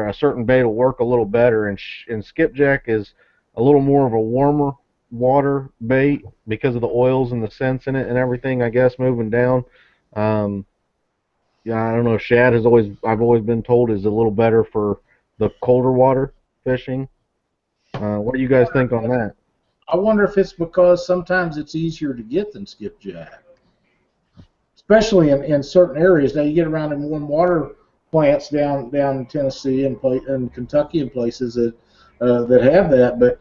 Speaker 1: a certain bait will work a little better, and skipjack is a little more of a warmer water bait because of the oils and the scents in it and everything, I guess, moving down. Um, yeah, I don't know. Shad I've always been told, is a little better for the colder water fishing. What do you guys think on that?
Speaker 3: I wonder if it's because sometimes it's easier to get than skipjack, especially in certain areas. Now you get around in warm water plants down in Tennessee and Kentucky and places that have that. But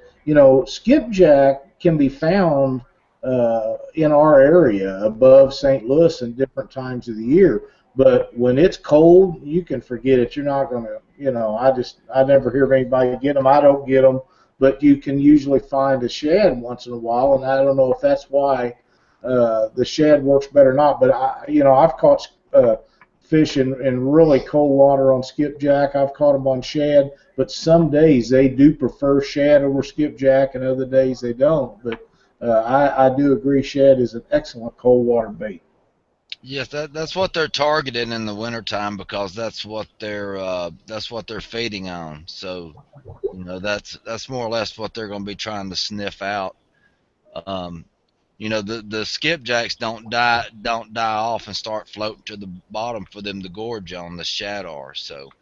Speaker 3: skipjack can be found in our area above St. Louis in different times of the year. But when it's cold, you can forget it. You're not going to, I never hear of anybody get them. I don't get them, but you can usually find a shad once in a while, and I don't know if that's why the shad works better or not. But I've caught fish in really cold water on skipjack. I've caught them on shad, but some days they do prefer shad over skipjack, and other days they don't. But I do agree shad is an excellent cold water bait.
Speaker 2: Yes, that's what they're targeting in the wintertime because that's what they're feeding on. So that's more or less what they're going to be trying to sniff out. Um, the skipjacks don't die off and start floating to the bottom for them to gorge on. The shad are. So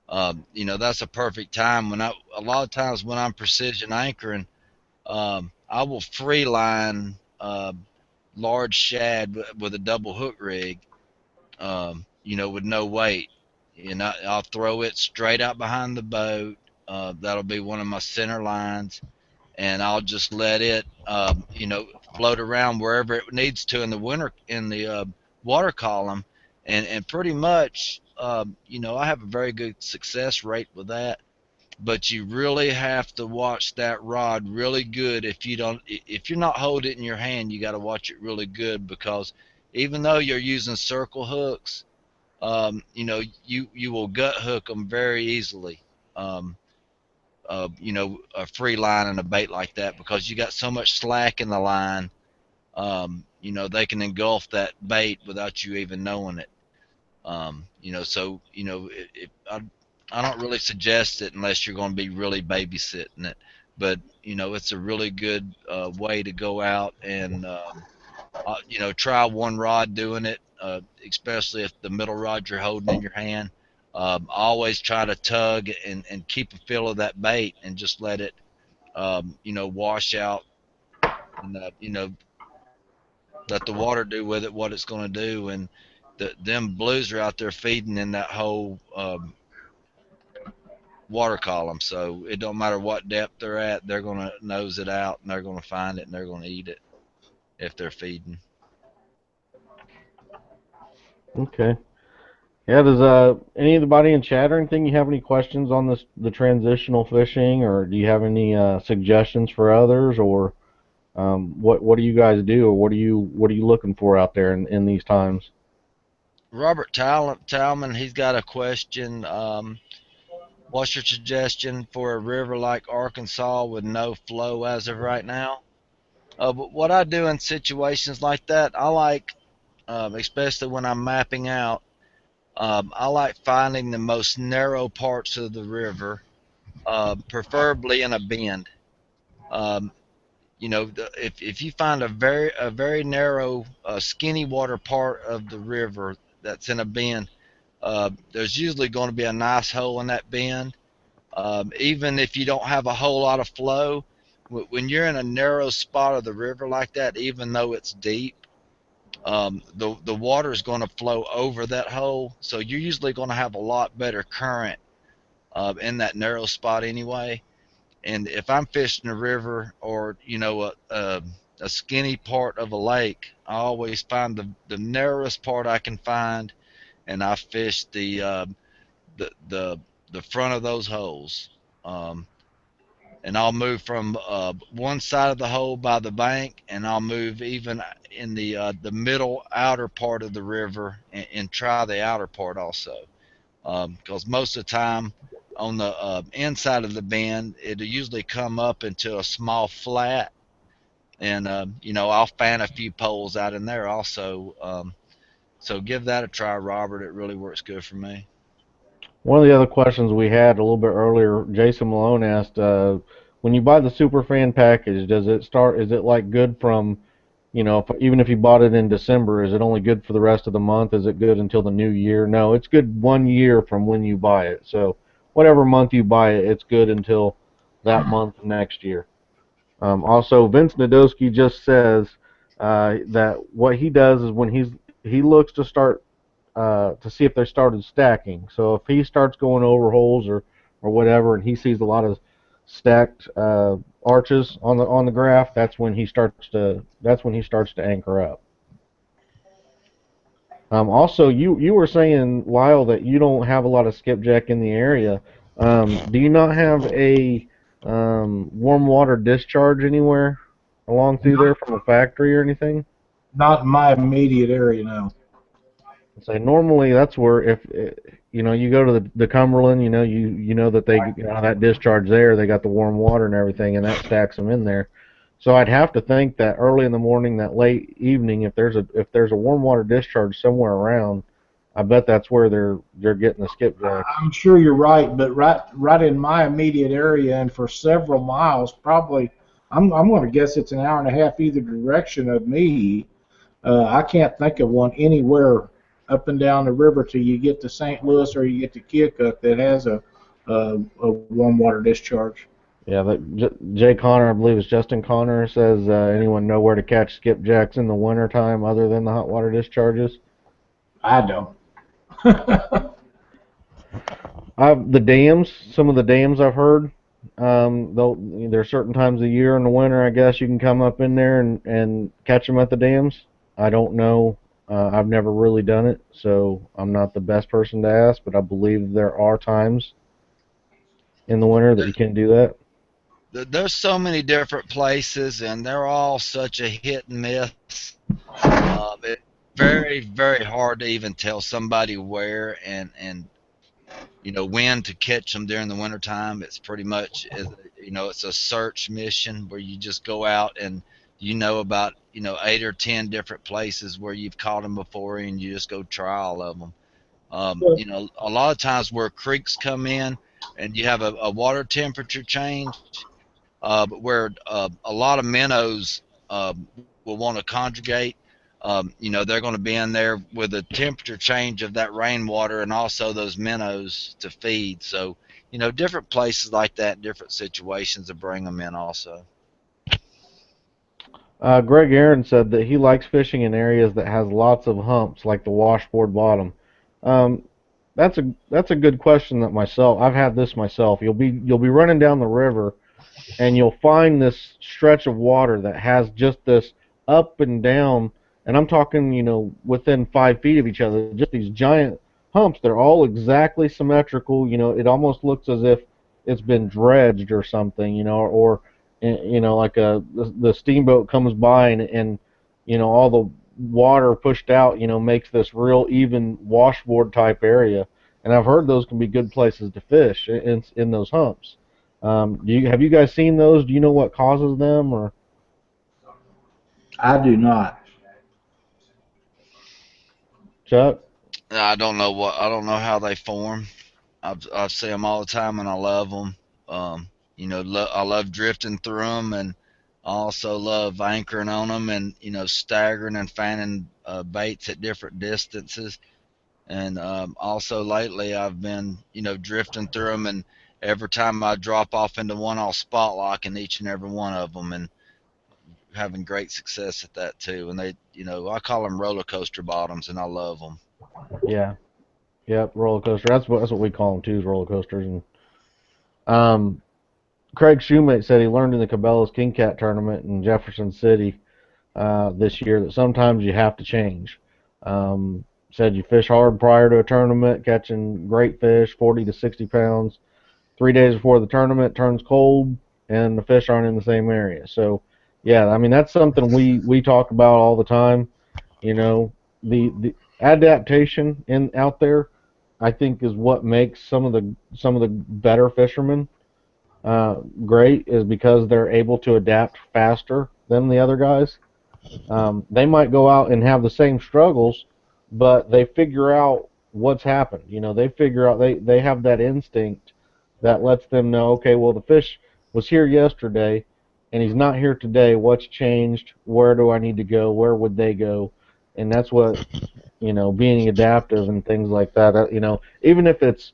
Speaker 2: that's a perfect time a lot of times when I'm precision anchoring, I will free line large shad with a double hook rig, with no weight. I'll throw it straight out behind the boat. That'll be one of my center lines, and I'll just let it, float around wherever it needs to in the winter in the water column, and pretty much, I have a very good success rate with that. But you really have to watch that rod really good. If you're not holding it in your hand, you got to watch it really good because even though you're using circle hooks, you will gut hook them very easily. Um, a free line and a bait like that because you got so much slack in the line. They can engulf that bait without you even knowing it. So I don't really suggest it unless you're going to be really babysitting it. But it's a really good way to go out and try one rod doing it, especially if the middle rod you're holding in your hand. Always try to tug and keep a feel of that bait and just let it, wash out and, let the water do with it what it's going to do. And them blues are out there feeding in that whole water column. So it don't matter what depth they're at, they're going to nose it out and they're going to find it and they're going to eat it if they're feeding.
Speaker 1: Okay. Yeah, does anybody in chat or anything you have any questions on the transitional fishing, or do you have any suggestions for others, or what do you guys do, or what are you looking for out there in these times?
Speaker 2: Robert Talman, he's got a question. What's your suggestion for a river like Arkansas with no flow as of right now? But what I do in situations like that, I like, especially when I'm mapping out, I like finding the most narrow parts of the river, preferably in a bend. Um, if you find a very narrow, skinny water part of the river that's in a bend, there's usually going to be a nice hole in that bend. Even if you don't have a whole lot of flow, when you're in a narrow spot of the river like that, even though it's deep, the water is going to flow over that hole. So you're usually going to have a lot better current in that narrow spot anyway. And if I'm fishing a river or a skinny part of a lake, I always find the narrowest part I can find, and I fish the the front of those holes. Um, and I'll move from one side of the hole by the bank, and I'll move even in the middle outer part of the river and try the outer part also. Because most of the time on the inside of the bend, it'll usually come up into a small flat, and I'll fan a few poles out in there also. So give that a try, Robert. It really works good for me.
Speaker 1: One of the other questions we had a little bit earlier, Jason Malone asked, when you buy the super fan package, is it like good from, even if you bought it in December, is it only good for the rest of the month? Is it good until the new year? No, it's good 1 year from when you buy it. So whatever month you buy it, it's good until that month next year. Also, Vince Nadolski just says that what he does is when he looks to see if they started stacking. So if he starts going over holes or whatever, and he sees a lot of stacked arches on the graph, that's when he starts to anchor up. Also, you were saying, Lyle, that you don't have a lot of skipjack in the area. Do you not have a warm water discharge anywhere along through there from a factory or anything?
Speaker 3: Not in my immediate area, no.
Speaker 1: So normally that's where if you go to the Cumberland, you know that they that discharge there, they got the warm water and everything, and that stacks them in there. So I'd have to think that early in the morning, that late evening, if there's a warm water discharge somewhere around, I bet that's where they're getting the skipjacks.
Speaker 3: I'm sure you're right, but right in my immediate area and for several miles, probably, I'm going to guess it's an hour and a half either direction of me. I can't think of one anywhere up and down the river till you get to St. Louis or you get to Keokuk that has a warm water discharge.
Speaker 1: Yeah, Jay Connor, I believe it's Justin Connor, says anyone know where to catch skipjacks in the wintertime other than the hot water discharges?
Speaker 3: I don't.
Speaker 1: The dams, some of the dams I've heard, there are certain times of the year in the winter, I guess, you can come up in there and catch them at the dams. I don't know. I've never really done it, so I'm not the best person to ask, but I believe there are times in the winter that you can do that.
Speaker 2: There's so many different places, and they're all such a hit and miss. It's very, very hard to even tell somebody where and when to catch them during the wintertime. It's pretty much, it's a search mission where you just go out and about 8 or 10 different places where you've caught them before, and you just go try all of them. A lot of times where creeks come in and you have a water temperature change, where a lot of minnows will want to conjugate. They're going to be in there with the temperature change of that rainwater and also those minnows to feed. So, different places like that, different situations to bring them in also.
Speaker 1: Greg Aaron said that he likes fishing in areas that has lots of humps, like the washboard bottom. Um, that's a good question I've had this myself. You'll be running down the river and you'll find this stretch of water that has just this up and down, and I'm talking, within 5 feet of each other, just these giant humps. They're all exactly symmetrical. It almost looks as if it's been dredged or something, or like the steamboat comes by and all the water pushed out, makes this real even washboard type area. And I've heard those can be good places to fish in those humps. Have you guys seen those? Do you know what causes them, or
Speaker 3: I do not.
Speaker 1: Chuck?
Speaker 2: I don't know how they form. I see them all the time, and I love them. I love drifting through them, and I also love anchoring on them, and staggering and fanning baits at different distances. And also lately, I've been drifting through them, and every time I drop off into one, I'll spot lock in each and every one of them, and having great success at that too. And I call them roller coaster bottoms, and I love them.
Speaker 1: Yeah, yep, roller coaster. That's what we call them too, is roller coasters. And um, Craig Shoemate said he learned in the Cabela's King Cat tournament in Jefferson City this year that sometimes you have to change. Said you fish hard prior to a tournament, catching great fish, 40 to 60 pounds. 3 days before the tournament, it turns cold, and the fish aren't in the same area. So, yeah, I mean that's something we talk about all the time. The adaptation out there, I think, is what makes some of the better fishermen great, is because they're able to adapt faster than the other guys. They might go out and have the same struggles, but they figure out what's happened. They figure out, they have that instinct that lets them know, okay, well, the fish was here yesterday and he's not here today. What's changed? Where do I need to go? Where would they go? And that's what, being adaptive and things like that, even if it's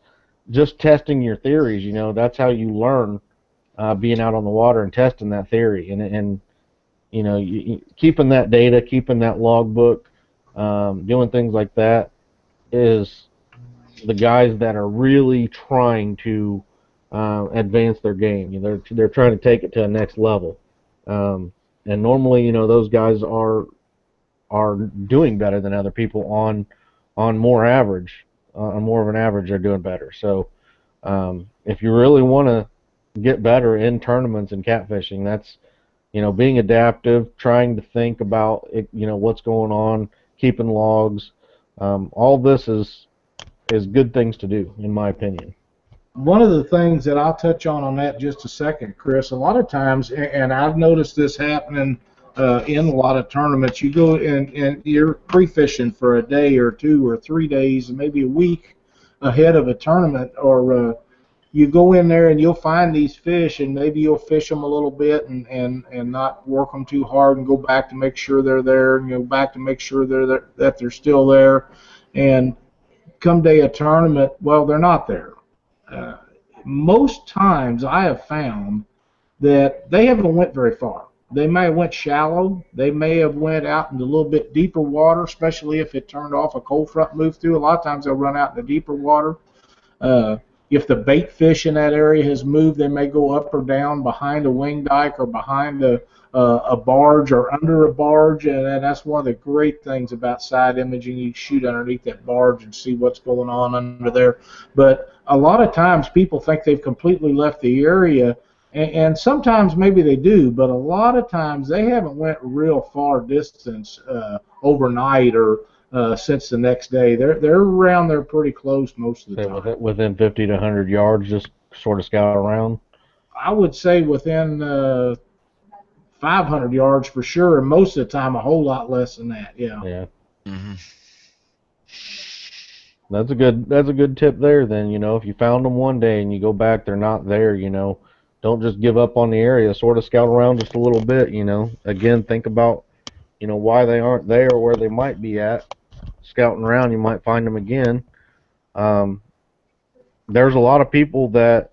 Speaker 1: just testing your theories, that's how you learn, being out on the water and testing that theory. And keeping that data, keeping that logbook, doing things like that is the guys that are really trying to advance their game. They're trying to take it to a next level, and normally, those guys are doing better than other people on more average, on more of an average. They're doing better. So, if you really want to get better in tournaments and catfishing, that's being adaptive, trying to think about it, what's going on, keeping logs, All this is good things to do, in my opinion.
Speaker 3: One of the things that I'll touch on that just a second, Chris, a lot of times, and I've noticed this happening in a lot of tournaments, you go and you're pre-fishing for a day or 2 or 3 days, maybe a week ahead of a tournament, or you go in there and you'll find these fish, and maybe you'll fish them a little bit and not work them too hard, and go back to make sure they're there, and go back to make sure they're there, that they're still there, and come day of tournament, well, they're not there. Uh, Most times I have found that they haven't went very far. They may have went shallow. They may have went out into a little bit deeper water, especially if it turned off a cold front moved through. A lot of times they'll run out in the deeper water. Uh, if the bait fish in that area has moved, they may go up or down behind a wing dike or behind a barge or under a barge, and that's one of the great things about side imaging. You shoot underneath that barge and see what's going on under there. But a lot of times people think they've completely left the area, and sometimes maybe they do, but a lot of times they haven't went real far distance overnight or since the next day. They're around there pretty close most of the time.
Speaker 1: Within 50 to 100 yards, just sort of scout around.
Speaker 3: I would say within 500 yards for sure, and most of the time a whole lot less than that. Yeah.
Speaker 1: Yeah.
Speaker 2: Mm-hmm.
Speaker 1: That's a good tip there. Then if you found them one day and you go back, they're not there. Don't just give up on the area. Sort of scout around just a little bit. Again, think about why they aren't there or where they might be at. Scouting around, you might find them again. There's a lot of people that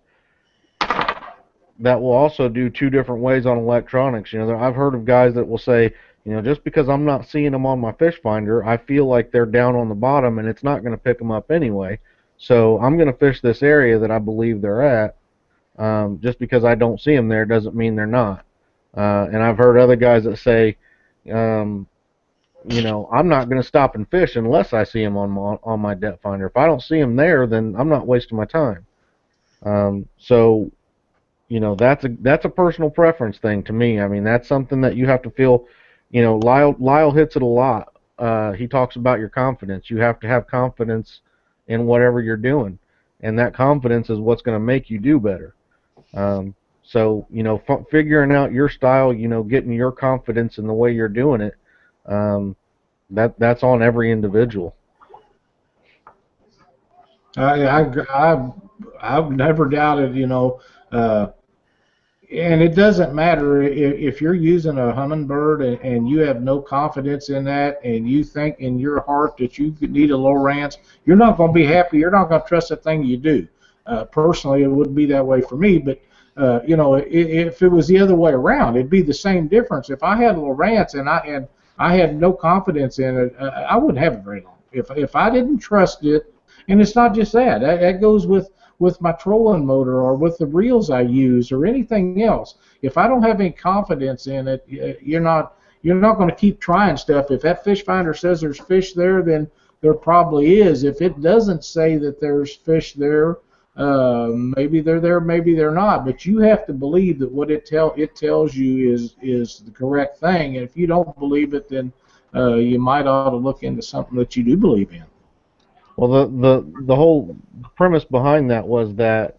Speaker 1: will also do two different ways on electronics. I've heard of guys that will say, just because I'm not seeing them on my fish finder, I feel like they're down on the bottom and it's not going to pick them up anyway. So I'm going to fish this area that I believe they're at. Just because I don't see them there doesn't mean they're not. And I've heard other guys that say, I'm not going to stop and fish unless I see them on my depth finder. If I don't see them there, then I'm not wasting my time. So that's a personal preference thing to me. I mean, that's something that you have to feel. Lyle hits it a lot. He talks about your confidence. You have to have confidence in whatever you're doing, and that confidence is what's going to make you do better. So figuring out your style, getting your confidence in the way you're doing it, that's on every individual.
Speaker 3: I've never doubted, and it doesn't matter if you're using a hummingbird and you have no confidence in that, and you think in your heart that you need a Lowrance, you're not going to be happy. You're not going to trust the thing you do. Personally, it wouldn't be that way for me, but if it was the other way around, it'd be the same difference. If I had a Lowrance and I had no confidence in it, I wouldn't have it very long. If I didn't trust it, and it's not just that. That goes with my trolling motor or with the reels I use or anything else. If I don't have any confidence in it, you're not going to keep trying stuff. If that fish finder says there's fish there, then there probably is. If it doesn't say that there's fish there, maybe they're there, maybe they're not. But you have to believe that what it tells you is the correct thing. And if you don't believe it, then you might ought to look into something that you do believe in.
Speaker 1: Well, the whole premise behind that was that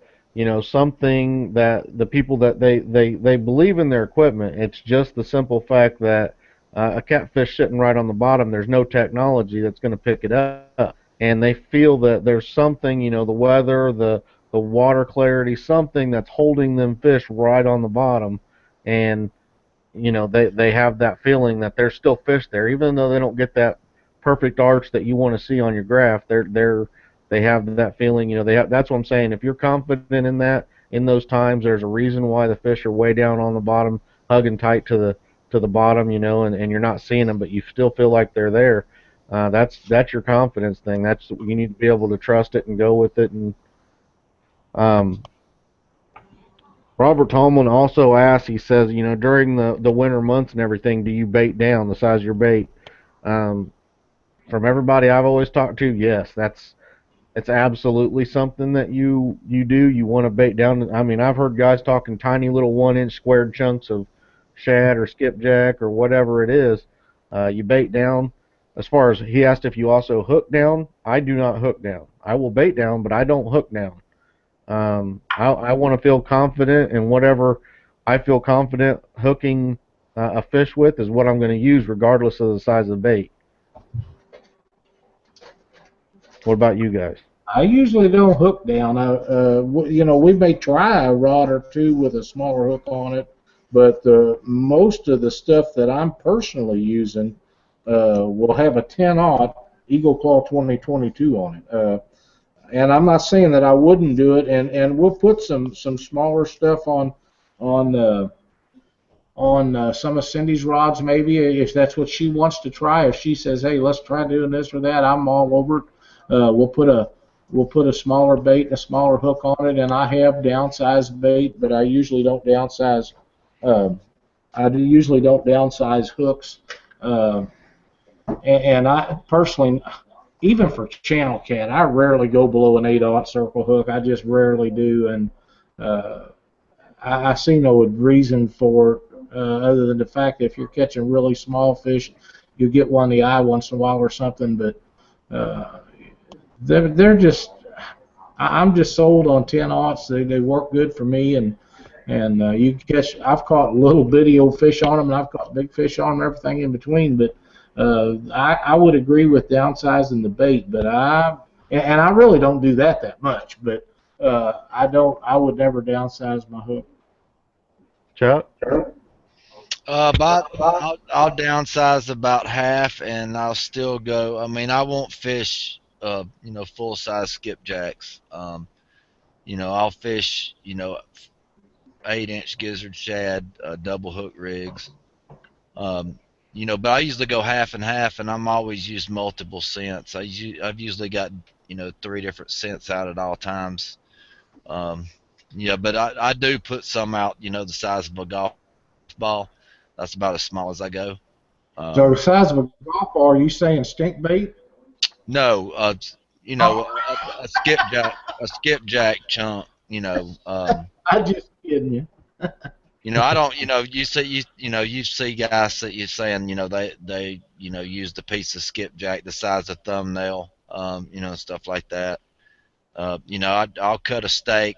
Speaker 1: something that the people that they believe in their equipment. It's just the simple fact that a catfish sitting right on the bottom, there's no technology that's going to pick it up, and they feel that there's something, the weather, the water clarity, something that's holding them fish right on the bottom, and they have that feeling that there's still fish there, even though they don't get that perfect arch that you want to see on your graph. They have that feeling. That's what I'm saying. If you're confident in that, in those times, there's a reason why the fish are way down on the bottom, hugging tight to the bottom, and you're not seeing them, but you still feel like they're there. That's your confidence thing. That's, you need to be able to trust it and go with it. And Robert Tomlin also asks, he says, during the winter months and everything, do you bait down the size of your bait? From everybody I've always talked to, yes, it's absolutely something that you do. You want to bait down. I mean, I've heard guys talking tiny little 1-inch squared chunks of shad or skipjack or whatever it is. You bait down. as far as he asked if you also hook down, I do not hook down. I will bait down, but I don't hook down. I want to feel confident in whatever I feel confident hooking a fish with is what I'm going to use, regardless of the size of the bait. What about you guys?
Speaker 3: I usually don't hook down. We may try a rod or two with a smaller hook on it, but most of the stuff that I'm personally using will have a 10-aught Eagle Claw 2022 on it. And I'm not saying that I wouldn't do it, and we'll put some smaller stuff on some of Cindy's rods, maybe, if that's what she wants to try. If she says, "Hey, let's try doing this or that," I'm all over it. We'll put a smaller bait and a smaller hook on it, and I have downsized bait, but I usually don't downsize. Usually don't downsize hooks, and I personally, even for channel cat, I rarely go below an 8-aught circle hook. I just rarely do, and I see no reason for it other than the fact that if you're catching really small fish, you get one in the eye once in a while or something. But they're just, I'm just sold on 10-aughts. They work good for me, and you catch. I've caught little bitty old fish on them, and I've caught big fish on them, everything in between. But I would agree with downsizing the bait, but I really don't do that much. But I would never downsize my hook.
Speaker 1: Chuck?
Speaker 2: I'll downsize about half, and I'll still go. I mean, I won't fish, full size skipjacks. I'll fish, 8-inch gizzard shad, double hook rigs. But I usually go half and half, and I'm always used multiple scents. I've usually got 3 different scents out at all times. But I do put some out, the size of a golf ball. That's about as small as I go.
Speaker 3: So the size of a golf ball, are you saying stink bait?
Speaker 2: No, a skipjack chunk.
Speaker 3: I'm just kidding you.
Speaker 2: I don't. You see guys that you're saying, they use the piece of skipjack the size of thumbnail, stuff like that. I'll cut a steak,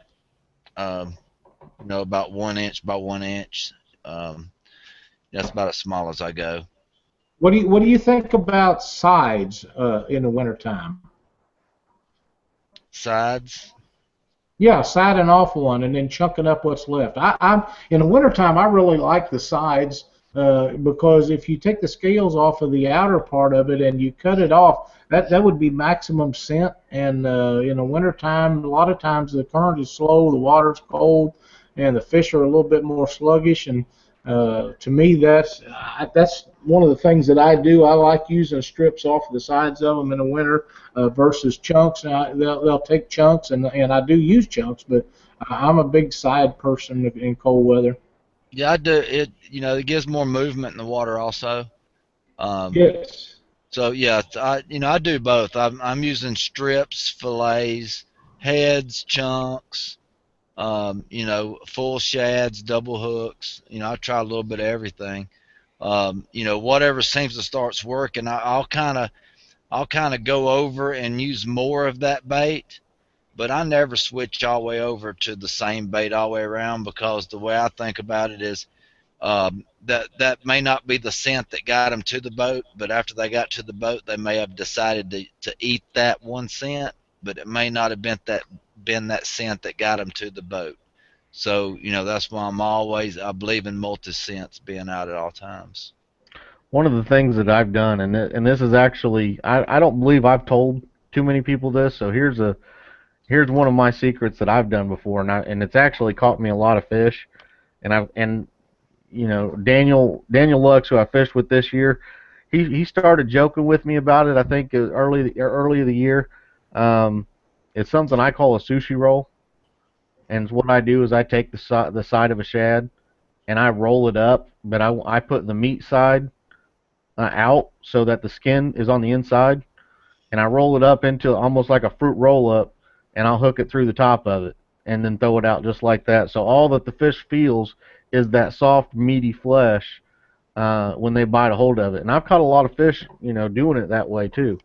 Speaker 2: about 1 inch by 1 inch. That's about as small as I go.
Speaker 3: What do you think about sides in the wintertime?
Speaker 2: Sides?
Speaker 3: Yeah, siding off one and then chunking up what's left. I'm in the wintertime, I really like the sides because if you take the scales off of the outer part of it and you cut it off, that would be maximum scent. And in the wintertime, a lot of times the current is slow, the water's cold, and the fish are a little bit more sluggish. And to me, that's one of the things that I do. I like using strips off of the sides of them in the winter versus chunks. They'll take chunks, and I do use chunks, but I'm a big side person in cold weather.
Speaker 2: Yeah, I do. It gives more movement in the water also.
Speaker 3: Yes.
Speaker 2: So yeah, I do both. I'm using strips, fillets, heads, chunks. Full shads, double hooks. I try a little bit of everything. Whatever seems to start working, I'll kind of go over and use more of that bait, but I never switch all the way over to the same bait all the way around, because the way I think about it is that may not be the scent that got them to the boat, but after they got to the boat, they may have decided to eat that one scent, but it may not have been that scent that got them to the boat. So that's why I believe in multi-scents being out at all times.
Speaker 1: One of the things that I've done, and this is actually, I don't believe I've told too many people this, so here's one of my secrets that I've done before, and it's actually caught me a lot of fish. And Daniel Lux, who I fished with this year, he started joking with me about it. I think early of the year. It's something I call a sushi roll, and what I do is I take the side of a shad and I roll it up, but I put the meat side out so that the skin is on the inside, and I roll it up into almost like a fruit roll up, and I'll hook it through the top of it and then throw it out just like that. So all that the fish feels is that soft, meaty flesh when they bite a hold of it. And I've caught a lot of fish, doing it that way too.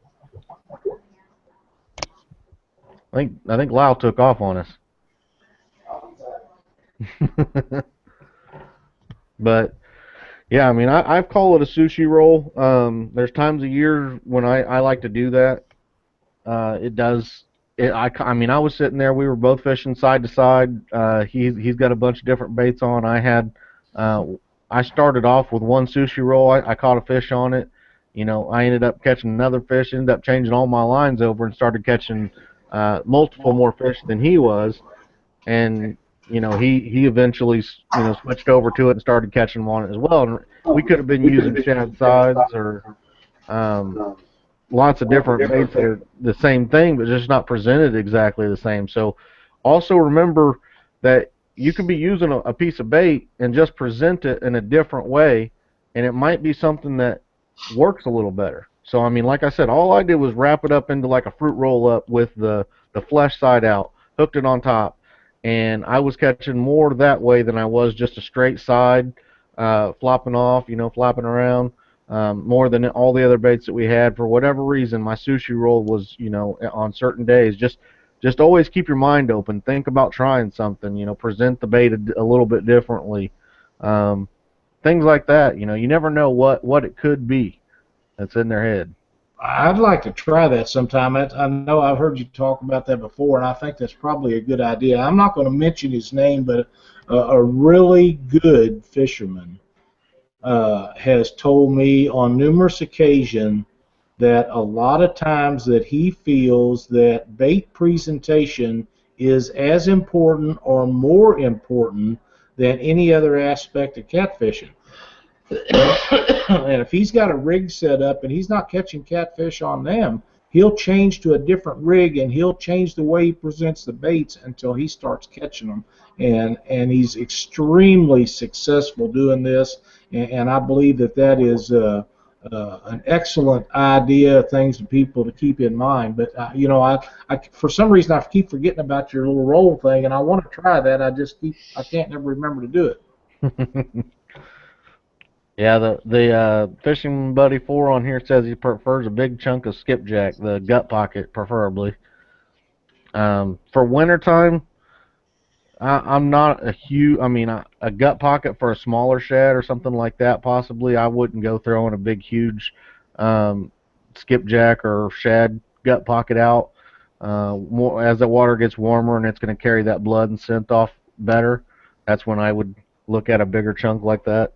Speaker 1: I think Lyle took off on us. But yeah, I mean, I call it a sushi roll. There's times a year when I like to do that. It does. I mean, I was sitting there. We were both fishing side to side. He's got a bunch of different baits on. Uh, I started off with one sushi roll. I caught a fish on it. I ended up catching another fish. Ended up changing all my lines over and started catching multiple more fish than he was. And he eventually switched over to it and started catching them on it as well. And we could have been using shad sides or um, lots of different baits that are the same thing, but just not presented exactly the same. So also remember that you can be using a piece of bait and just present it in a different way, and it might be something that works a little better. So I mean, like I said, all I did was wrap it up into like a fruit roll up with the flesh side out, hooked it on top, and I was catching more that way than I was just a straight side flopping off, flapping around. More than all the other baits that we had. For whatever reason, my sushi roll was, on certain days, just always keep your mind open. Think about trying something, present the bait a little bit differently. Um, Things like that, you never know what it could be that's in their head.
Speaker 3: I'd like to try that sometime. I know I've heard you talk about that before, and I think that's probably a good idea. I'm not going to mention his name, but a really good fisherman has told me on numerous occasions that a lot of times that he feels that bait presentation is as important or more important than any other aspect of catfishing. And if he's got a rig set up and he's not catching catfish on them, he'll change to a different rig and he'll change the way he presents the baits until he starts catching them. And he's extremely successful doing this. And I believe that is an excellent idea, things for people to keep in mind. But I for some reason I keep forgetting about your little roll thing, and I want to try that. I can't never remember to do it.
Speaker 1: Yeah, the fishing buddy 4 on here says he prefers a big chunk of skipjack, the gut pocket preferably. For wintertime, I'm not a huge. I mean, a gut pocket for a smaller shad or something like that. Possibly, I wouldn't go throwing a big, huge skipjack or shad gut pocket out. More as the water gets warmer and it's going to carry that blood and scent off better. That's when I would look at a bigger chunk like that.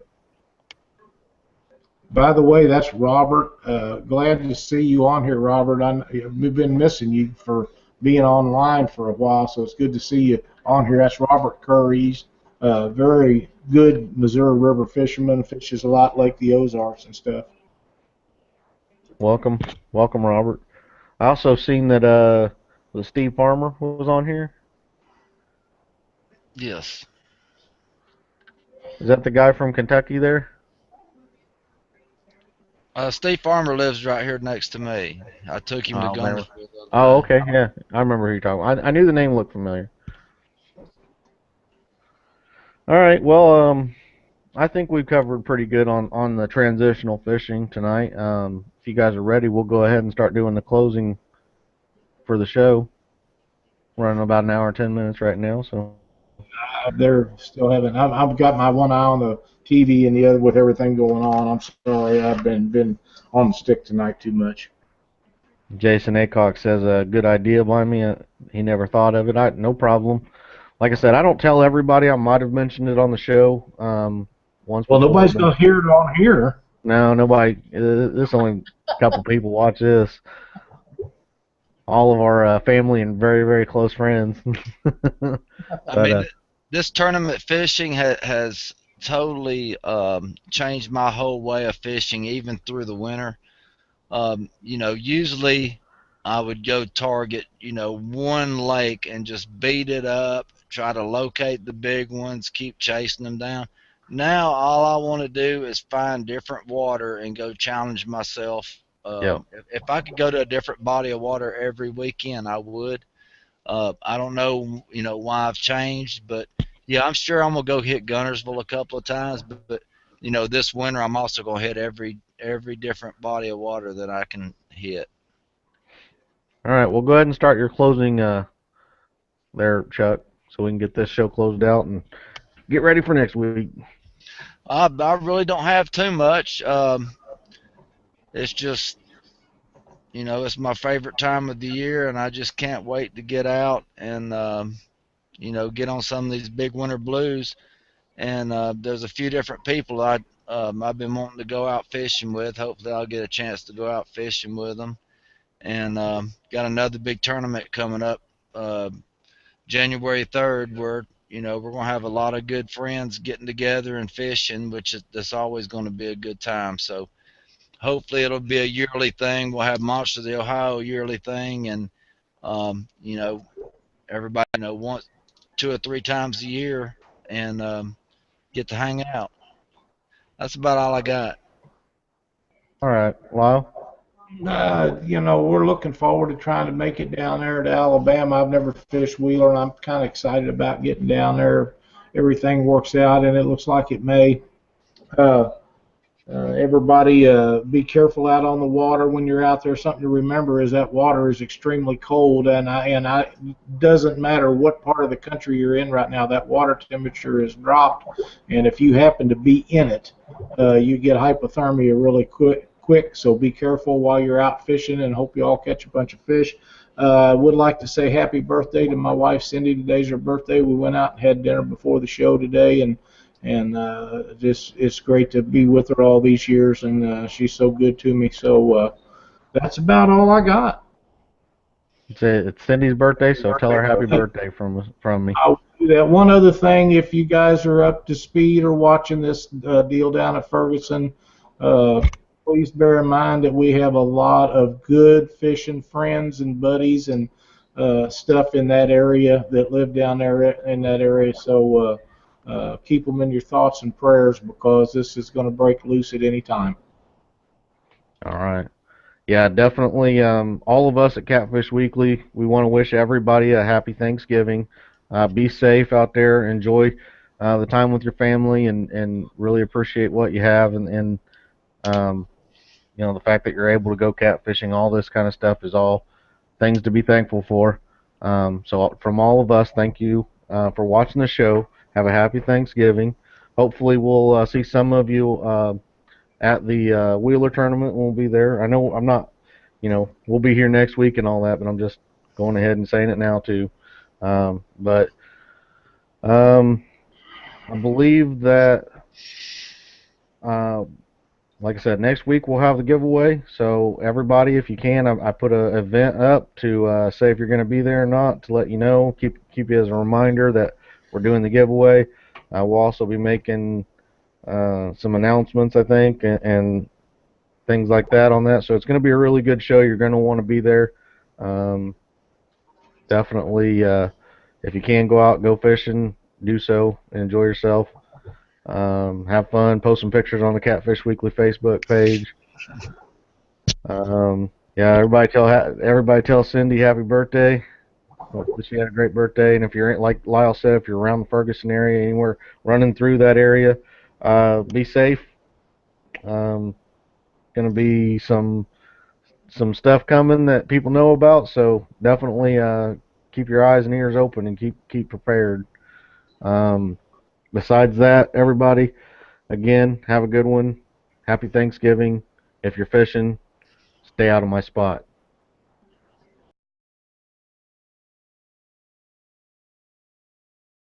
Speaker 3: By the way, that's Robert. Glad to see you on here, Robert. We've been missing you for being online for a while, so it's good to see you on here. That's Robert Curry's very good Missouri River fisherman. Fishes a lot like the Ozarks and stuff.
Speaker 1: Welcome, Robert. I also seen that the Steve Farmer was on here.
Speaker 2: Yes.
Speaker 1: Is that the guy from Kentucky there?
Speaker 2: Steve Farmer lives right here next to me. I took him to Gunnersville the other
Speaker 1: Oh,
Speaker 2: day.
Speaker 1: okay, yeah, I remember who you're talking about. I knew the name looked familiar. All right, well, I think we've covered pretty good on the transitional fishing tonight. If you guys are ready, we'll go ahead and start doing the closing for the show. We're running about an hour and 10 minutes right now, so.
Speaker 3: They're still having. I've got my one eye on the TV and the other with everything going on. I'm sorry, I've been on the stick tonight too much.
Speaker 1: Jason Acock says a good idea by me. He never thought of it. No problem. Like I said, I don't tell everybody. I might have mentioned it on the show once
Speaker 3: Well,
Speaker 1: before.
Speaker 3: nobody's gonna hear it on here.
Speaker 1: No, nobody. This only a couple people watch this. All of our family and very, very close friends.
Speaker 2: I mean, this tournament fishing has totally changed my whole way of fishing, even through the winter. Usually I would go target, one lake and just beat it up, try to locate the big ones, keep chasing them down. Now all I want to do is find different water and go challenge myself.
Speaker 1: Yep.
Speaker 2: If I could go to a different body of water every weekend, I would. I don't know, why I've changed, but yeah, I'm sure I'm gonna go hit Gunnersville a couple of times. But this winter I'm also gonna hit every different body of water that I can hit.
Speaker 1: All right, well, go ahead and start your closing there, Chuck, so we can get this show closed out and get ready for next week.
Speaker 2: I really don't have too much. It's just it's my favorite time of the year, and I just can't wait to get out and get on some of these big winter blues. And there's a few different people I've been wanting to go out fishing with. Hopefully, I'll get a chance to go out fishing with them. And got another big tournament coming up, uh, January 3rd, where we're gonna have a lot of good friends getting together and fishing, which is that's always going to be a good time. So hopefully, it'll be a yearly thing. We'll have Monster of the Ohio yearly thing, and everybody once, 2 or 3 times a year, and get to hang out. That's about all I got.
Speaker 1: All right, Lyle.
Speaker 3: We're looking forward to trying to make it down there to Alabama. I've never fished Wheeler, and I'm kind of excited about getting down there. Everything works out, and it looks like it may. Uh, Everybody, be careful out on the water when you're out there. Something to remember is that water is extremely cold, and doesn't matter what part of the country you're in right now. That water temperature is dropped, and if you happen to be in it, you get hypothermia really quick. So be careful while you're out fishing, and hope you all catch a bunch of fish. I would like to say happy birthday to my wife Cindy. Today's her birthday. We went out and had dinner before the show today, and just it's great to be with her all these years, and she's so good to me. So that's about all I got.
Speaker 1: It's Cindy's birthday, so tell her happy birthday from me.
Speaker 3: I'll do that. One other thing, if you guys are up to speed or watching this deal down at Ferguson, please bear in mind that we have a lot of good fishing friends and buddies and stuff in that area that live down there in that area. So keep them in your thoughts and prayers, because this is going to break loose at any time.
Speaker 1: All right. Yeah, definitely. All of us at Catfish Weekly, we want to wish everybody a happy Thanksgiving. Be safe out there. Enjoy the time with your family, and really appreciate what you have, and um, the fact that you're able to go catfishing. All this kind of stuff is all things to be thankful for. So from all of us, thank you for watching the show. Have a happy Thanksgiving. Hopefully we'll see some of you at the Wheeler tournament. We'll be there. I know I'm not, we'll be here next week and all that, but I'm just going ahead and saying it now too. But I believe that, like I said, next week we'll have the giveaway. So everybody, if you can, I put an event up to say if you're going to be there or not, to let you know, keep you as a reminder that we're doing the giveaway. We'll also be making some announcements, I think, and things like that on that. So it's going to be a really good show. You're going to want to be there. Definitely, if you can go out, go fishing, do so, enjoy yourself. Have fun, post some pictures on the Catfish Weekly Facebook page. Yeah, everybody tell Cindy happy birthday. Hope that she had a great birthday. And if you're, like Lyle said, if you're around the Ferguson area, anywhere running through that area, be safe. Going to be some stuff coming that people know about, so definitely keep your eyes and ears open and keep prepared. Besides that, everybody, again, have a good one. Happy Thanksgiving. If you're fishing, stay out of my spot.